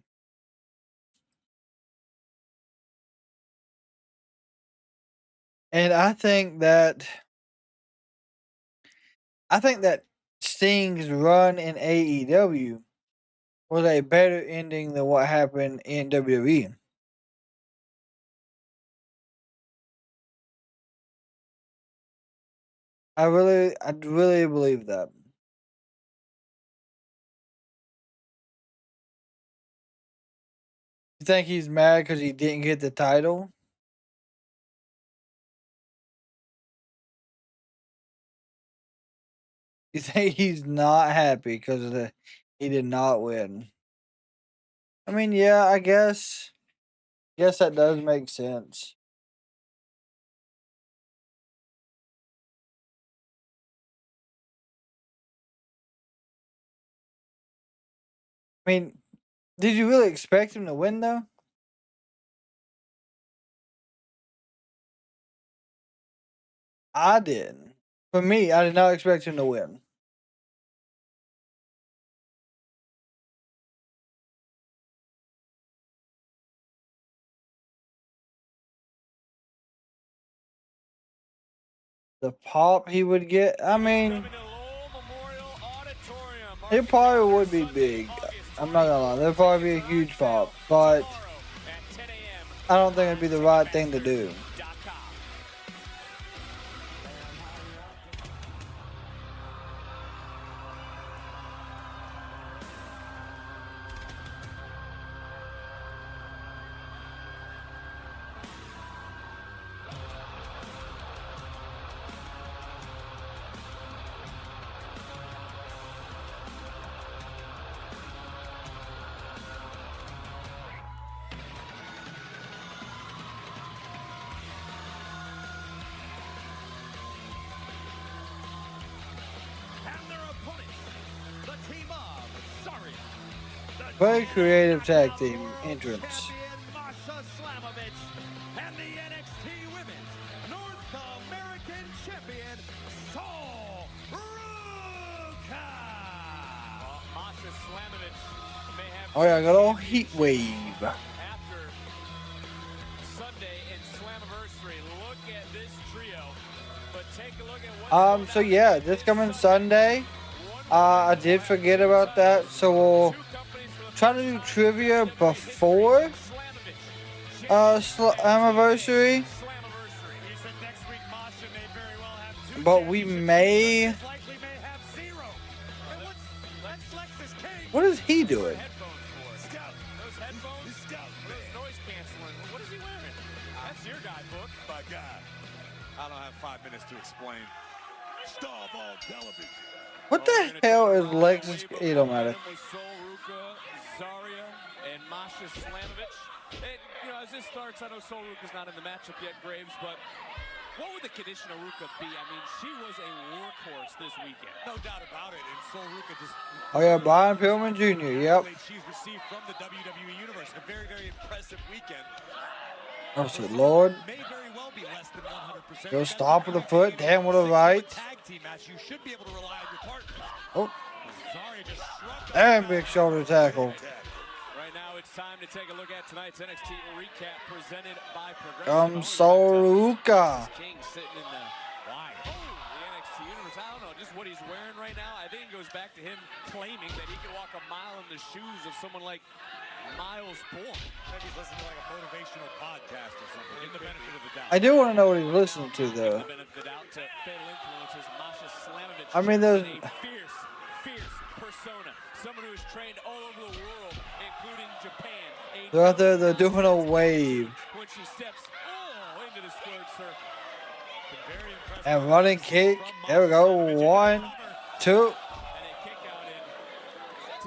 And I think that Sting's run in AEW was a better ending than what happened in WWE. I really believe that. You think he's mad because he didn't get the title? You think he's not happy because he did not win? I mean, yeah, I guess that does make sense. I mean, did you really expect him to win though? I didn't. For me, I did not expect him to win. The pop he would get, I mean, it probably would be big. I'm not gonna lie, there'd probably be a huge pop, but I don't think it'd be the right thing to do. Very creative tag team entrance. And the NXT Women's North American Champion, Sol Ruka. Well, Masha Slamovich may have. Oh yeah, I got all heat wave. After Sunday and Slammiversary, look at this trio. But take a look at what. So yeah, this coming Sunday. I did forget about that, so we'll try to do trivia before Slammiversary. But we may. What is he doing? That's your guy, Book. My God, I don't have 5 minutes to explain. Star of all television. What the hell is Lexus? It don't matter. Sol Ruka, Zarya, and Masha Slamovich. As this starts, I know Sol Ruka's not in the matchup yet, Graves, but what would the condition of Ruka be? I mean, she was a workhorse this weekend. No doubt about it. And Sol Ruka just. Oh yeah, Brian Pillman Jr. Yep. She's received from the WWE Universe. A very, very impressive weekend. Oh, sweet Lord. May very well be less than 100%. Go stop with the foot. Damn, what a right. Tag team match. You should be able to rely on your partner. Oh. And big shoulder tackle. Right now, it's time to take a look at tonight's NXT recap presented by Progressive. I'm so Luca. King sitting in the why? Oh, the NXT universe. I don't know just what he's wearing right now. I think it goes back to him claiming that he can walk a mile in the shoes of someone like Miles Bourne. Maybe he's listening to like a motivational podcast or something. In the benefit of the doubt. I do want to know what he's listening to, though. The benefit of the doubt to Fatal Influences, Masha Slamovich. I mean, there's a fierce persona. Someone who is trained all over the world, including Japan. they're out there. They're doing a wave When she steps into the squared circle. Very impressive. and running kick. There we go. 1, 2. To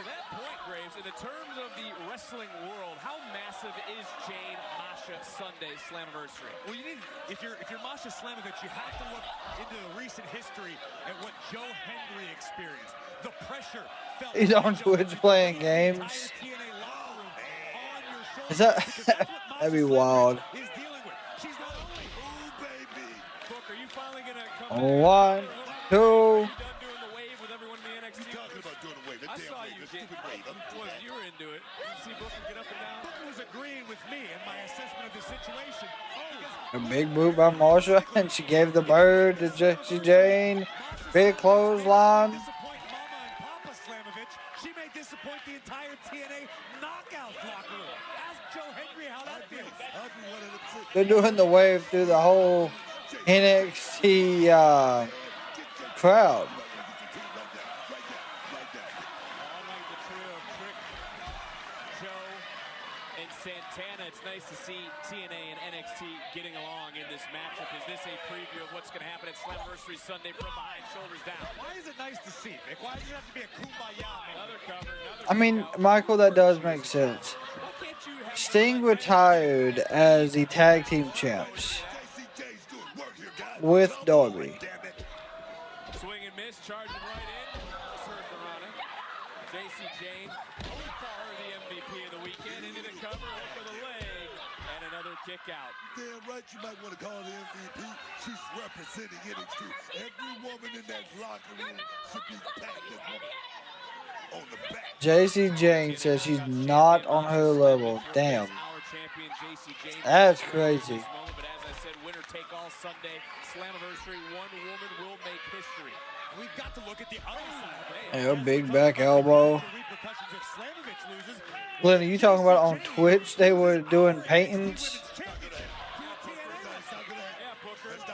that point, Graves, in the terms of the wrestling world, how massive is Jayne Masha Sunday Slammiversary? Well, you need, if you're Masha Slamovich, you have to look into the recent history at what Joe Hendry experienced. The pressure felt. He's on Twitch playing games. Is that? That'd be wild. One, two. I saw you get you were into it. You see Booker get up and down. Booker was agreeing with me in my assessment of the situation. A big move by Marsha, and she gave the bird to Jacy Jayne. Big clothesline. She may disappoint the entire TNA Knockouts locker room. Ask Joe Hendry how that feels. They're doing the wave through the whole NXT crowd. Santana, it's nice to see TNA and NXT getting along in this matchup. Is this a preview of what's going to happen at Slammiversary Sunday from behind, shoulders down? Why is it nice to see, Vic? Why does it have to be a kumbaya? Another cover, I mean, Michael, that does make sense. Sting retired as the tag team champs with Darby. Swing and miss, charging right in. Misheard the runner. Jacy Jayne, we call her the MVP of the weekend. Into the cover, hook for the leg, and another kick out. Damn right, you might want to call her the MVP. She's representing NXT. Every woman in that locker room should be patting this woman on the back. Jacy Jayne says she's not on her level. Damn. That's crazy. But as I said, winner take all Sunday. Slammiversary, one woman will make history. We've got to look at the other side. Hey, a big back elbow. Glenn, are you talking about on Twitch? They were doing paintings.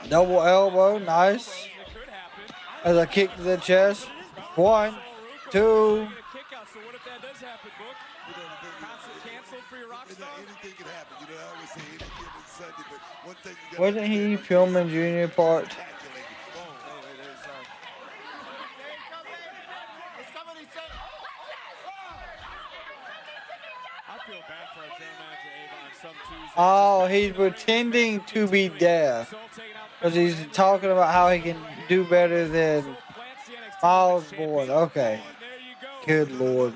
Double elbow, nice. As I kick to the chest. 1, 2. Wasn't he Pillman Jr. part? Oh, he's pretending to be deaf. Because he's talking about how he can do better than Miles Bourne. Okay. Good Lord.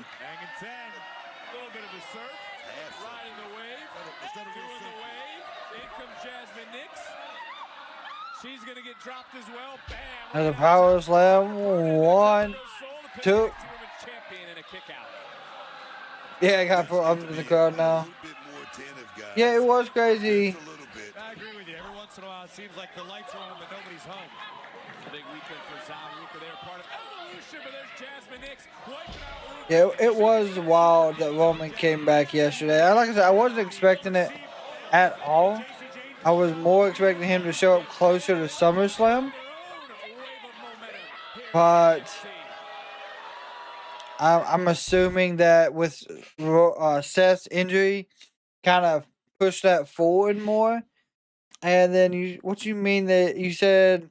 She's gonna get dropped as well. Bam! Another power slam. 1, 2. Yeah, I got put up in the crowd now. Yeah, it was crazy. I agree with you. Every once in a while, it seems like the lights are on, but nobody's home. Big weekend for Luca. They're part of Evolution, but there's Jasmine Nix wiping out. Yeah, it was wild that Roman came back yesterday. Like I said, I wasn't expecting it at all. I was more expecting him to show up closer to SummerSlam. But I'm assuming that with Seth's injury, kind of pushed that forward more. And then what you mean that you said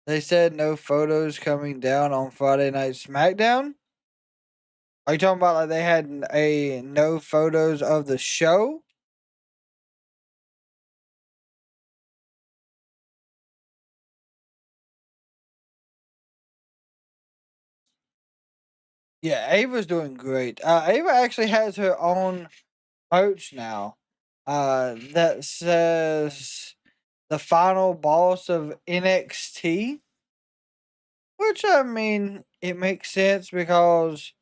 they said no photos coming down on Friday Night SmackDown? Are you talking about like they had no photos of the show? Yeah, Ava's doing great. Ava actually has her own merch now. That says the final boss of NXT. Which, I mean, it makes sense because,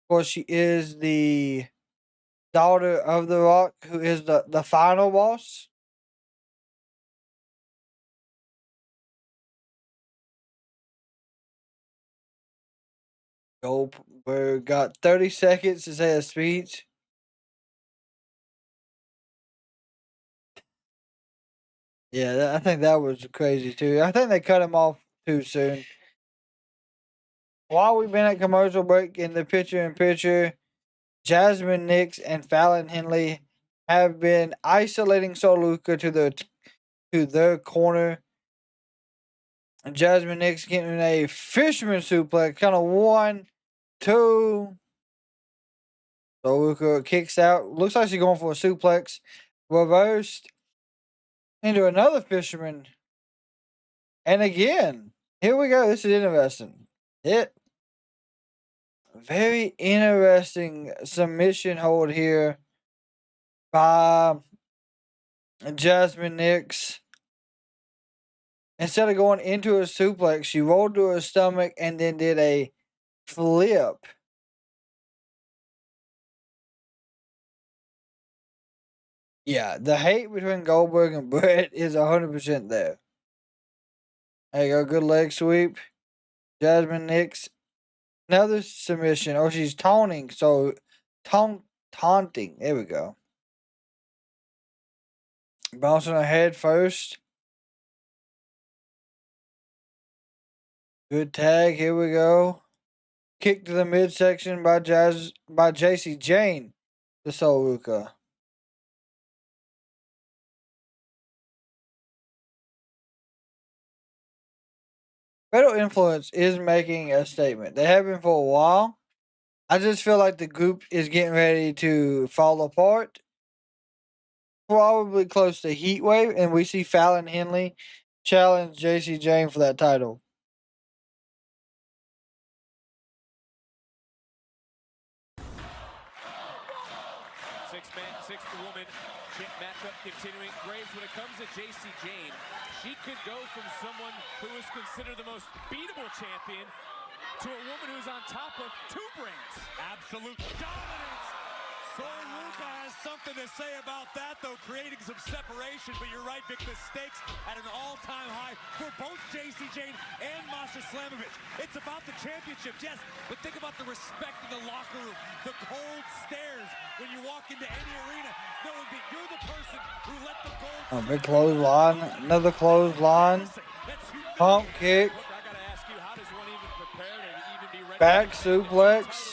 of course, she is the daughter of The Rock, who is the final boss. Goldberg got 30 seconds to say a speech. Yeah, I think that was crazy too. I think they cut him off too soon. While we've been at commercial break, in the picture-in-picture, Jasmine Nix and Fallon Henley have been isolating Luca to their corner. And Jasmine Nix getting a fisherman suplex, kind of 1, 2. Luca kicks out. Looks like she's going for a suplex. Reversed into another fisherman. And again, here we go. This is interesting. Very interesting submission hold here by Jasmine Nix. Instead of going into a suplex, she rolled to her stomach and then did a flip. Yeah, the hate between Goldberg and Brett is 100% there. There you go, good leg sweep. Jasmine Nix, another submission. Oh, she's taunting, so taunting. There we go. Bouncing her head first. Good tag. Here we go. Kick to the midsection by Jacy. Jayne to Luca. Fatal Influence is making a statement. They have been for a while. I just feel like the group is getting ready to fall apart. Probably close to Heatwave, and we see Fallon Henley challenge Jacy Jayne for that title. Six-woman matchup continuing. Graves, when it comes to Jacy Jayne, she could go from someone who is considered the most beatable champion to a woman who's on top of 2 brands. Absolute dominance. Luca has something to say about that, though, creating some separation. But you're right, Vic, the stakes at an all-time high for both Jacy Jayne and Masha Slamovich. It's about the championships, yes, but think about the respect in the locker room, the cold stares when you walk into any arena, knowing that you're the person who let the gold... Big clothesline, another clothesline, pump kick, back suplex.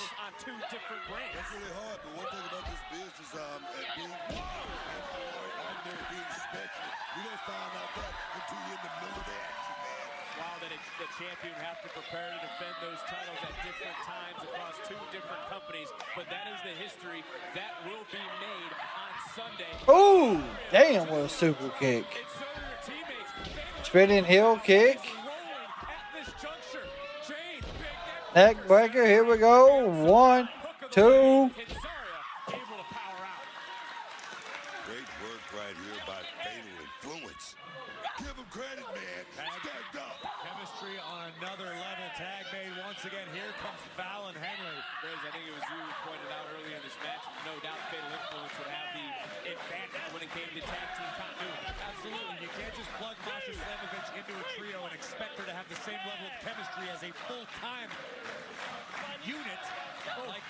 The champion have to prepare to defend those titles at different times across 2 different companies, but that is the history that will be made on Sunday. Ooh, damn, what a super kick. Spinning heel kick. Neck breaker, here we go. 1, 2. Great work right here by Fatal Influence. Give him credit, man. Stand up. Chemistry on another level. Tag made once again. Here comes Fallon Henley. Graves, I think it was you who pointed out earlier in this match. No doubt Fatal Influence would have the advantage when it came to tag team continuity. Absolutely. You can't just plug Masha Slamovich into a trio and expect her to have the same level of chemistry as a full-time unit like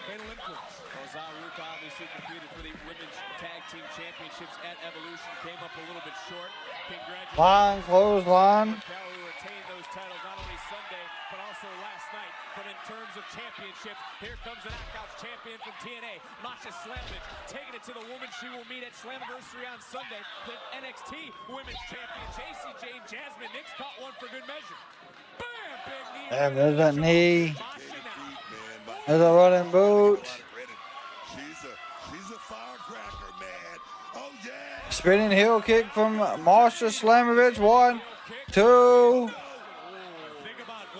Fatal Influence. Luca obviously competed for the Women's Tag Team Championships at Evolution. Came up a little bit short. Congratulations. Line, clothesline. Who retained those titles not only Sunday, but also last night. But in terms of championships, here comes the Knockouts champion from TNA, Masha Slamovich, taking it to the woman she will meet at Slammiversary on Sunday. The NXT Women's Champion, Jacy Jayne. Jasmine Nix caught one for good measure. Bam! Big knee. Damn, there's that knee. There's a running boot. She's a firecracker, man. Oh, yeah. Spinning heel kick from Masha Slamovich. 1, 2.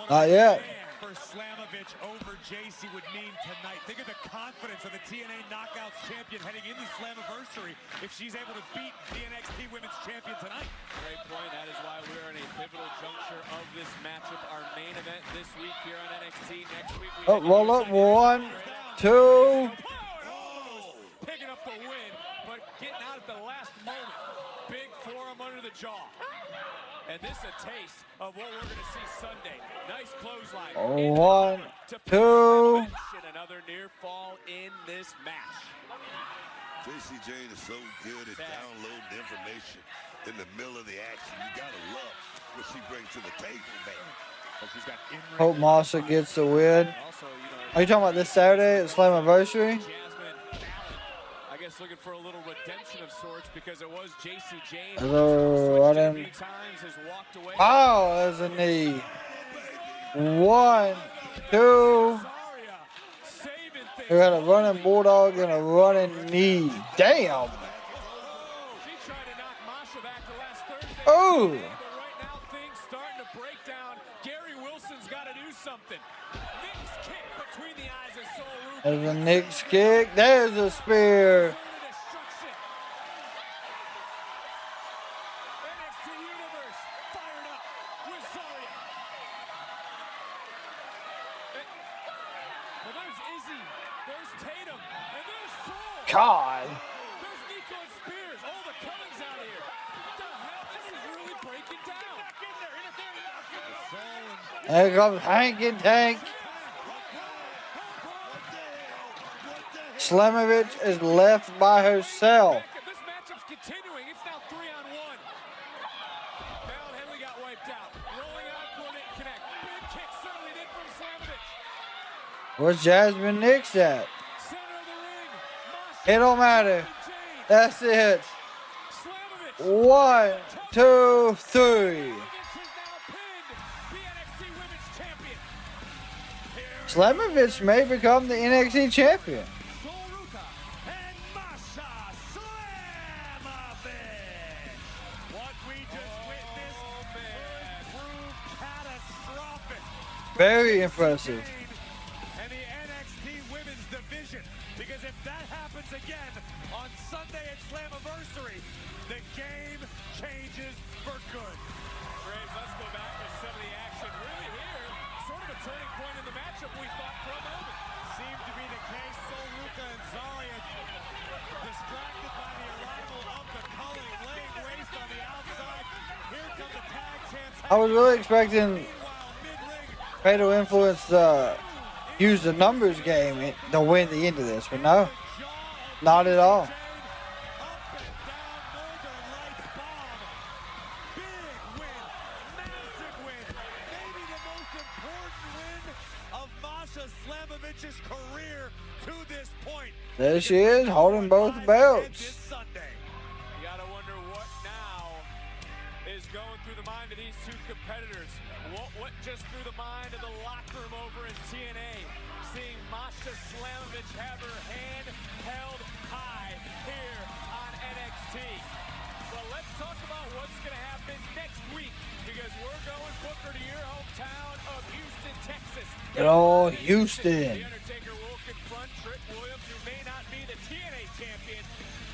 Not yet. For Slamovich over Jacy would mean tonight. Think of the confidence of the TNA Knockouts champion heading into Slammiversary if she's able to beat the NXT Women's Champion tonight. Great point. That is why we're in a pivotal juncture of this matchup. Our main event this week here on NXT. Next week we roll up. 1, 2. getting out at the last moment. Big forearm under the jaw. And this a taste of what we're going to see Sunday. Nice clothesline. One, two. Another near fall in this match. Jacy Jayne is so good at downloading information in the middle of the action. You gotta love what she brings to the table, man. She's got Hope Masha gets the win. Are you talking about this Saturday at Slammiversary? I guess looking for a little redemption of sorts because it was Jacy Jayne. Hello, I didn't. Oh, there's a knee. 1, 2. We got a running bulldog and a running knee. Damn. Oh. There's a Nick's kick. There's a spear. God. There comes Hank and Tank. Slamovich is left by herself. This matchup's continuing. It's now 3-on-1. Now Hendry got wiped out. Rolling out, coordinate, connect. Big kick certainly did from Slamovich. Where's Jasmine Nix at? It don't matter. That's it. 1, 2, 3. Slamovich may become the NXT champion. Very impressive. And the NXT Women's Division. Because if that happens again on Sunday at Slammiversary, the game changes for good. Graves, let's go back to some of the action. Really here, sort of a turning point in the matchup we thought for a moment. Seemed to be the case. Luca and Zarya distracted by the arrival of the culling, laying waste on the outside. Here come the tag champs. I was really expecting Fatal Influence use the numbers game to win the end of this, but no, not at all. Slamavich's career to this point. There she is, holding both belts. You gotta wonder what now is going through the mind of these two competitors. What just through the mind of the locker room over in TNA, seeing Masha Slamovich have her hand held high here on NXT. Well, let's talk about what's going to happen next week, because we're going, Booker, to your hometown of Houston, Texas. Good old Houston. The Undertaker will confront Trick Williams, who may not be the TNA champion,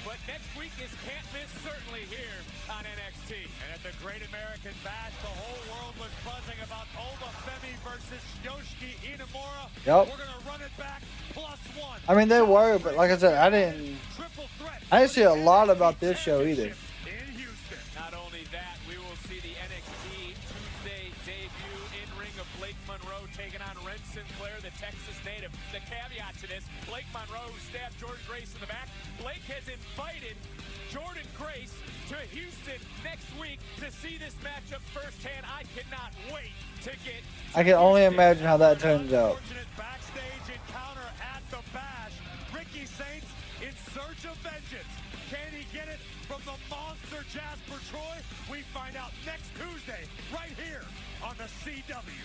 but next week is can't miss certainly here on NXT. And at the Great American Bash, the whole world was buzzing about Oba Femi versus Yoshiki Inamura. Yep. We're going to run it back +1. I mean, they were, but like I said, I didn't see a lot about this show either. Not only that, we will see the NXT Tuesday debut in ring of Blake Monroe taking on Ren Sinclair, the Texas native. The caveat to this, Blake Monroe, who stabbed Jordan Grace in the back. Blake has invited Jordan Grace to Houston next week to see this matchup firsthand. I cannot wait to get. I can only imagine how that turns out. Backstage encounter at the Bash. Ricky Saints in search of vengeance. Can he get it from the monster Jasper Troy? We find out next Tuesday, right here on the CW.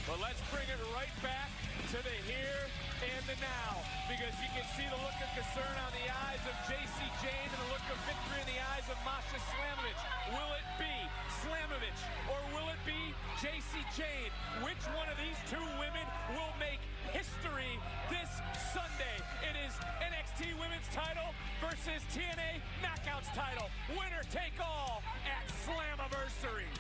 But let's bring it right back to the here and the now, because you can see the look of concern on the eyes of Jacy Jayne and the look of victory in the eyes of Masha Slamovich. Will it be Slamovich or will it be Jacy Jayne? Which one of these two women will make history this Sunday? It is NXT Women's title versus TNA Knockouts title. Winner take all at Slammiversary.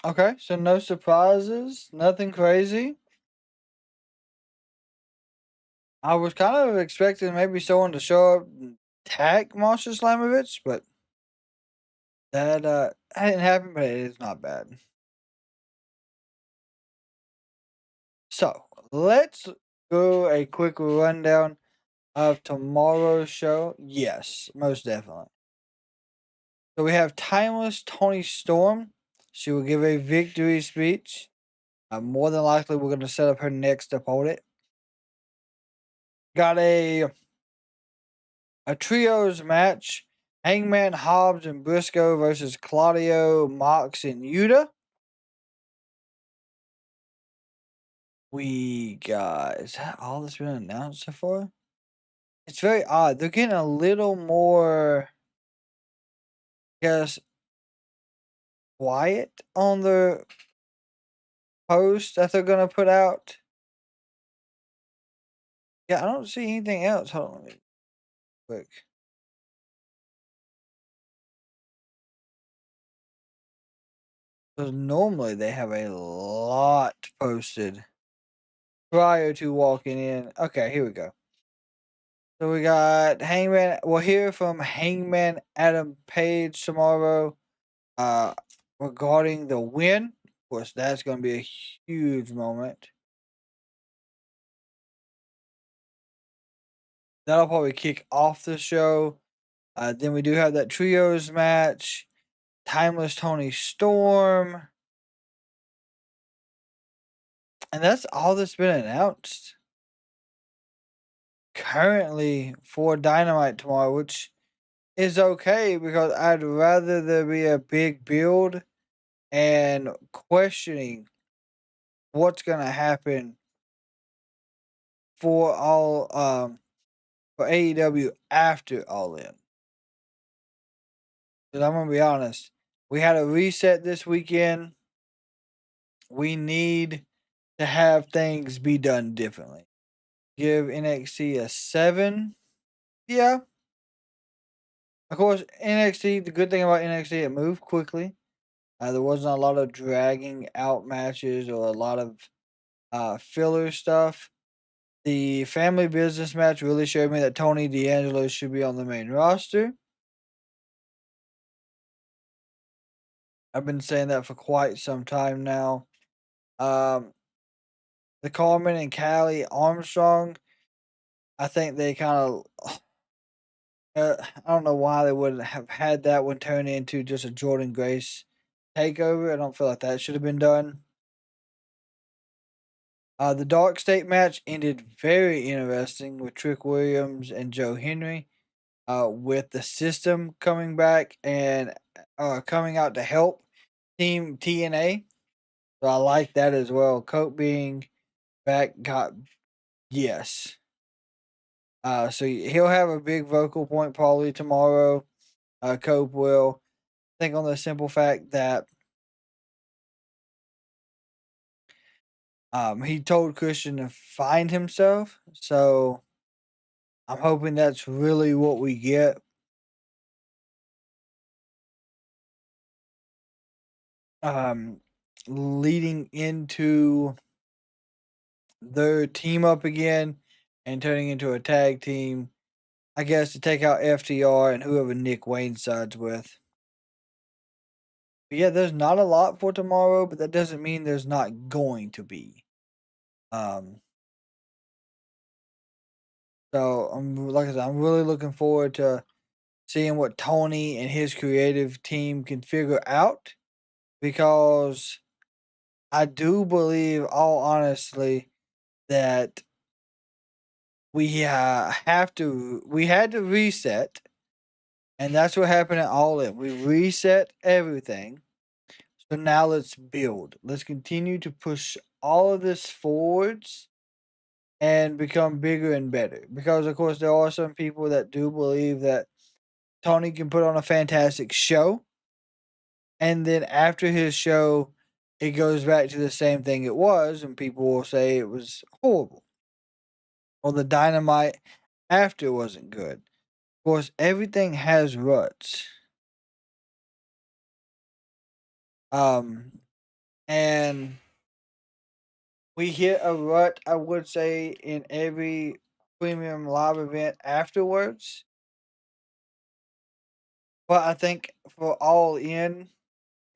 Okay, so no surprises, nothing crazy. I was kind of expecting maybe someone to show up and tag Monster Slamovich, but that hadn't happened, but it is not bad. So let's go a quick rundown of tomorrow's show. Yes, most definitely. So we have Timeless Tony Storm. She will give a victory speech. More than likely, we're going to set up her next opponent. Got a trios match. Hangman Hobbs and Briscoe versus Claudio, Mox, and Yuta. We got, is that all that's been announced so far? It's very odd. They're getting a little more, I guess, quiet on the post that they're gonna put out. Yeah, I don't see anything else. Hold on, let me quick. Because normally they have a lot posted prior to walking in. Okay, here we go. So we got Hangman. We'll hear from Hangman Adam Page tomorrow regarding the win. Of course, that's going to be a huge moment. That'll probably kick off the show. Then we do have that trios match. Timeless Tony Storm. And that's all that's been announced currently for Dynamite tomorrow, which is okay because I'd rather there be a big build and questioning what's going to happen for for AEW after All In. Because I'm gonna be honest, we had a reset this weekend. We need to have things be done differently. Give NXT a 7. Yeah. Of course, NXT, the good thing about NXT, it moved quickly. There wasn't a lot of dragging out matches or a lot of filler stuff. The family business match really showed me that Tony D'Angelo should be on the main roster. I've been saying that for quite some time now. The Karmen and Kali Armstrong, I think they kind of. I don't know why they wouldn't have had that one turn into just a Jordan Grace takeover. I don't feel like that should have been done. The DarkState match ended very interesting with Trick Williams and Joe Hendry. With the system coming back and coming out to help Team TNA. So I like that as well. Cope being back got yes. So he'll have a big vocal point probably tomorrow. Cope will. I think on the simple fact that he told Christian to find himself. So I'm hoping that's really what we get. Leading into their team up again and turning into a tag team, I guess, to take out FTR and whoever Nick Wayne sides with. But yeah, there's not a lot for tomorrow, but that doesn't mean there's not going to be. So like I said, I'm really looking forward to seeing what Tony and his creative team can figure out, because I do believe, all honestly, that we had to reset, and that's what happened at All In. We reset everything. So now let's build. Let's continue to push all of this forwards and become bigger and better. Because of course there are some people that do believe that Tony can put on a fantastic show, and then after his show it goes back to the same thing it was, and people will say it was horrible. Or the Dynamite after wasn't good. Of course, everything has ruts. And we hit a rut, I would say, in every premium live event afterwards. But I think for All In,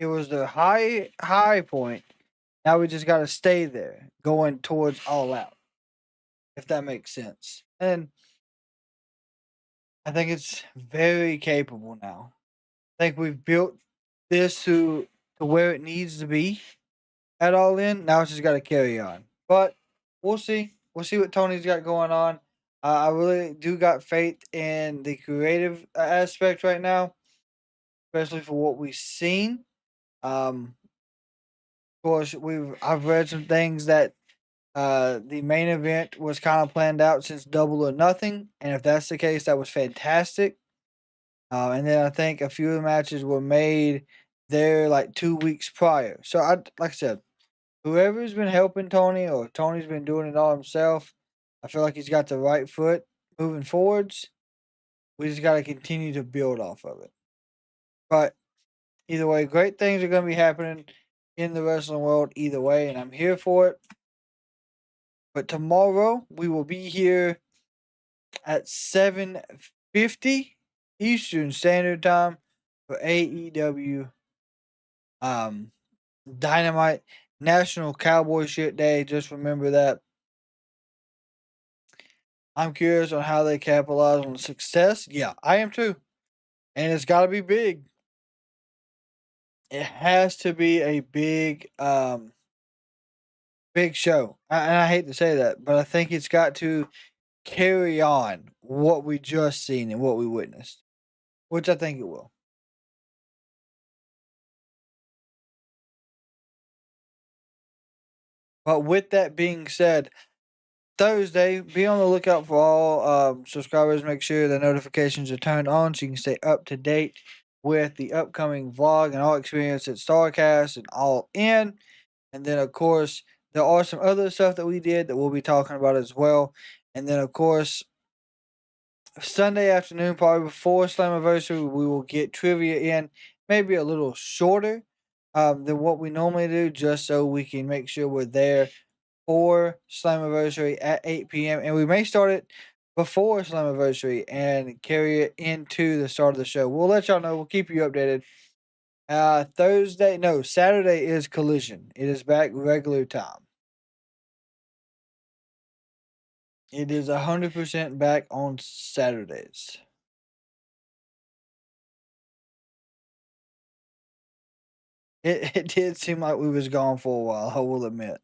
it was the high point. Now we just got to stay there, going towards All Out, if that makes sense. And I think it's very capable now. I think we've built this to where it needs to be at All In. Now it's just got to carry on. But we'll see. We'll see what Tony's got going on. I really do got faith in the creative aspect right now, especially for what we've seen. Of course, I've read some things that the main event was kind of planned out since Double or Nothing, and if that's the case, that was fantastic. And then I think a few of the matches were made there like 2 weeks prior. So like I said, whoever's been helping Tony or Tony's been doing it all himself, I feel like he's got the right foot moving forwards. We just got to continue to build off of it. But either way, great things are going to be happening in the wrestling world either way, and I'm here for it. But tomorrow we will be here at 7:50 Eastern Standard Time for AEW Dynamite National Cowboy Shit Day. Just remember that. I'm curious on how they capitalize on the success. Yeah, I am too. And it's got to be big. It has to be a big show. And I hate to say that, but I think it's got to carry on what we just seen and what we witnessed, which I think it will. But with that being said, Thursday, be on the lookout for all subscribers. Make sure the notifications are turned on so you can stay up to date with the upcoming vlog and all experience at StarCast and All In. And then, of course, there are some other stuff that we did that we'll be talking about as well. And then, of course, Sunday afternoon, probably before Slammiversary, we will get trivia in, maybe a little shorter than what we normally do, just so we can make sure we're there for Slammiversary at 8 p.m. And we may start it before Slammiversary and carry it into the start of the show. We'll let y'all know. We'll keep you updated. Saturday is Collision. It is back regular time. It is 100% back on Saturdays. It did seem like we was gone for a while, I will admit.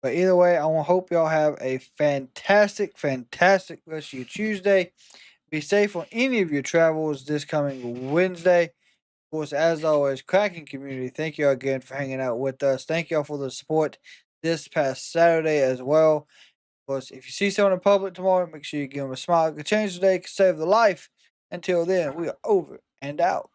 But either way, I hope y'all have a fantastic rest of your Tuesday. Be safe on any of your travels this coming Wednesday. Of course, as always, Kraken Community, thank you again for hanging out with us. Thank y'all for the support this past Saturday as well. Of course, if you see someone in public tomorrow, make sure you give them a smile. It could change the day, it could save the life. Until then, we are over and out.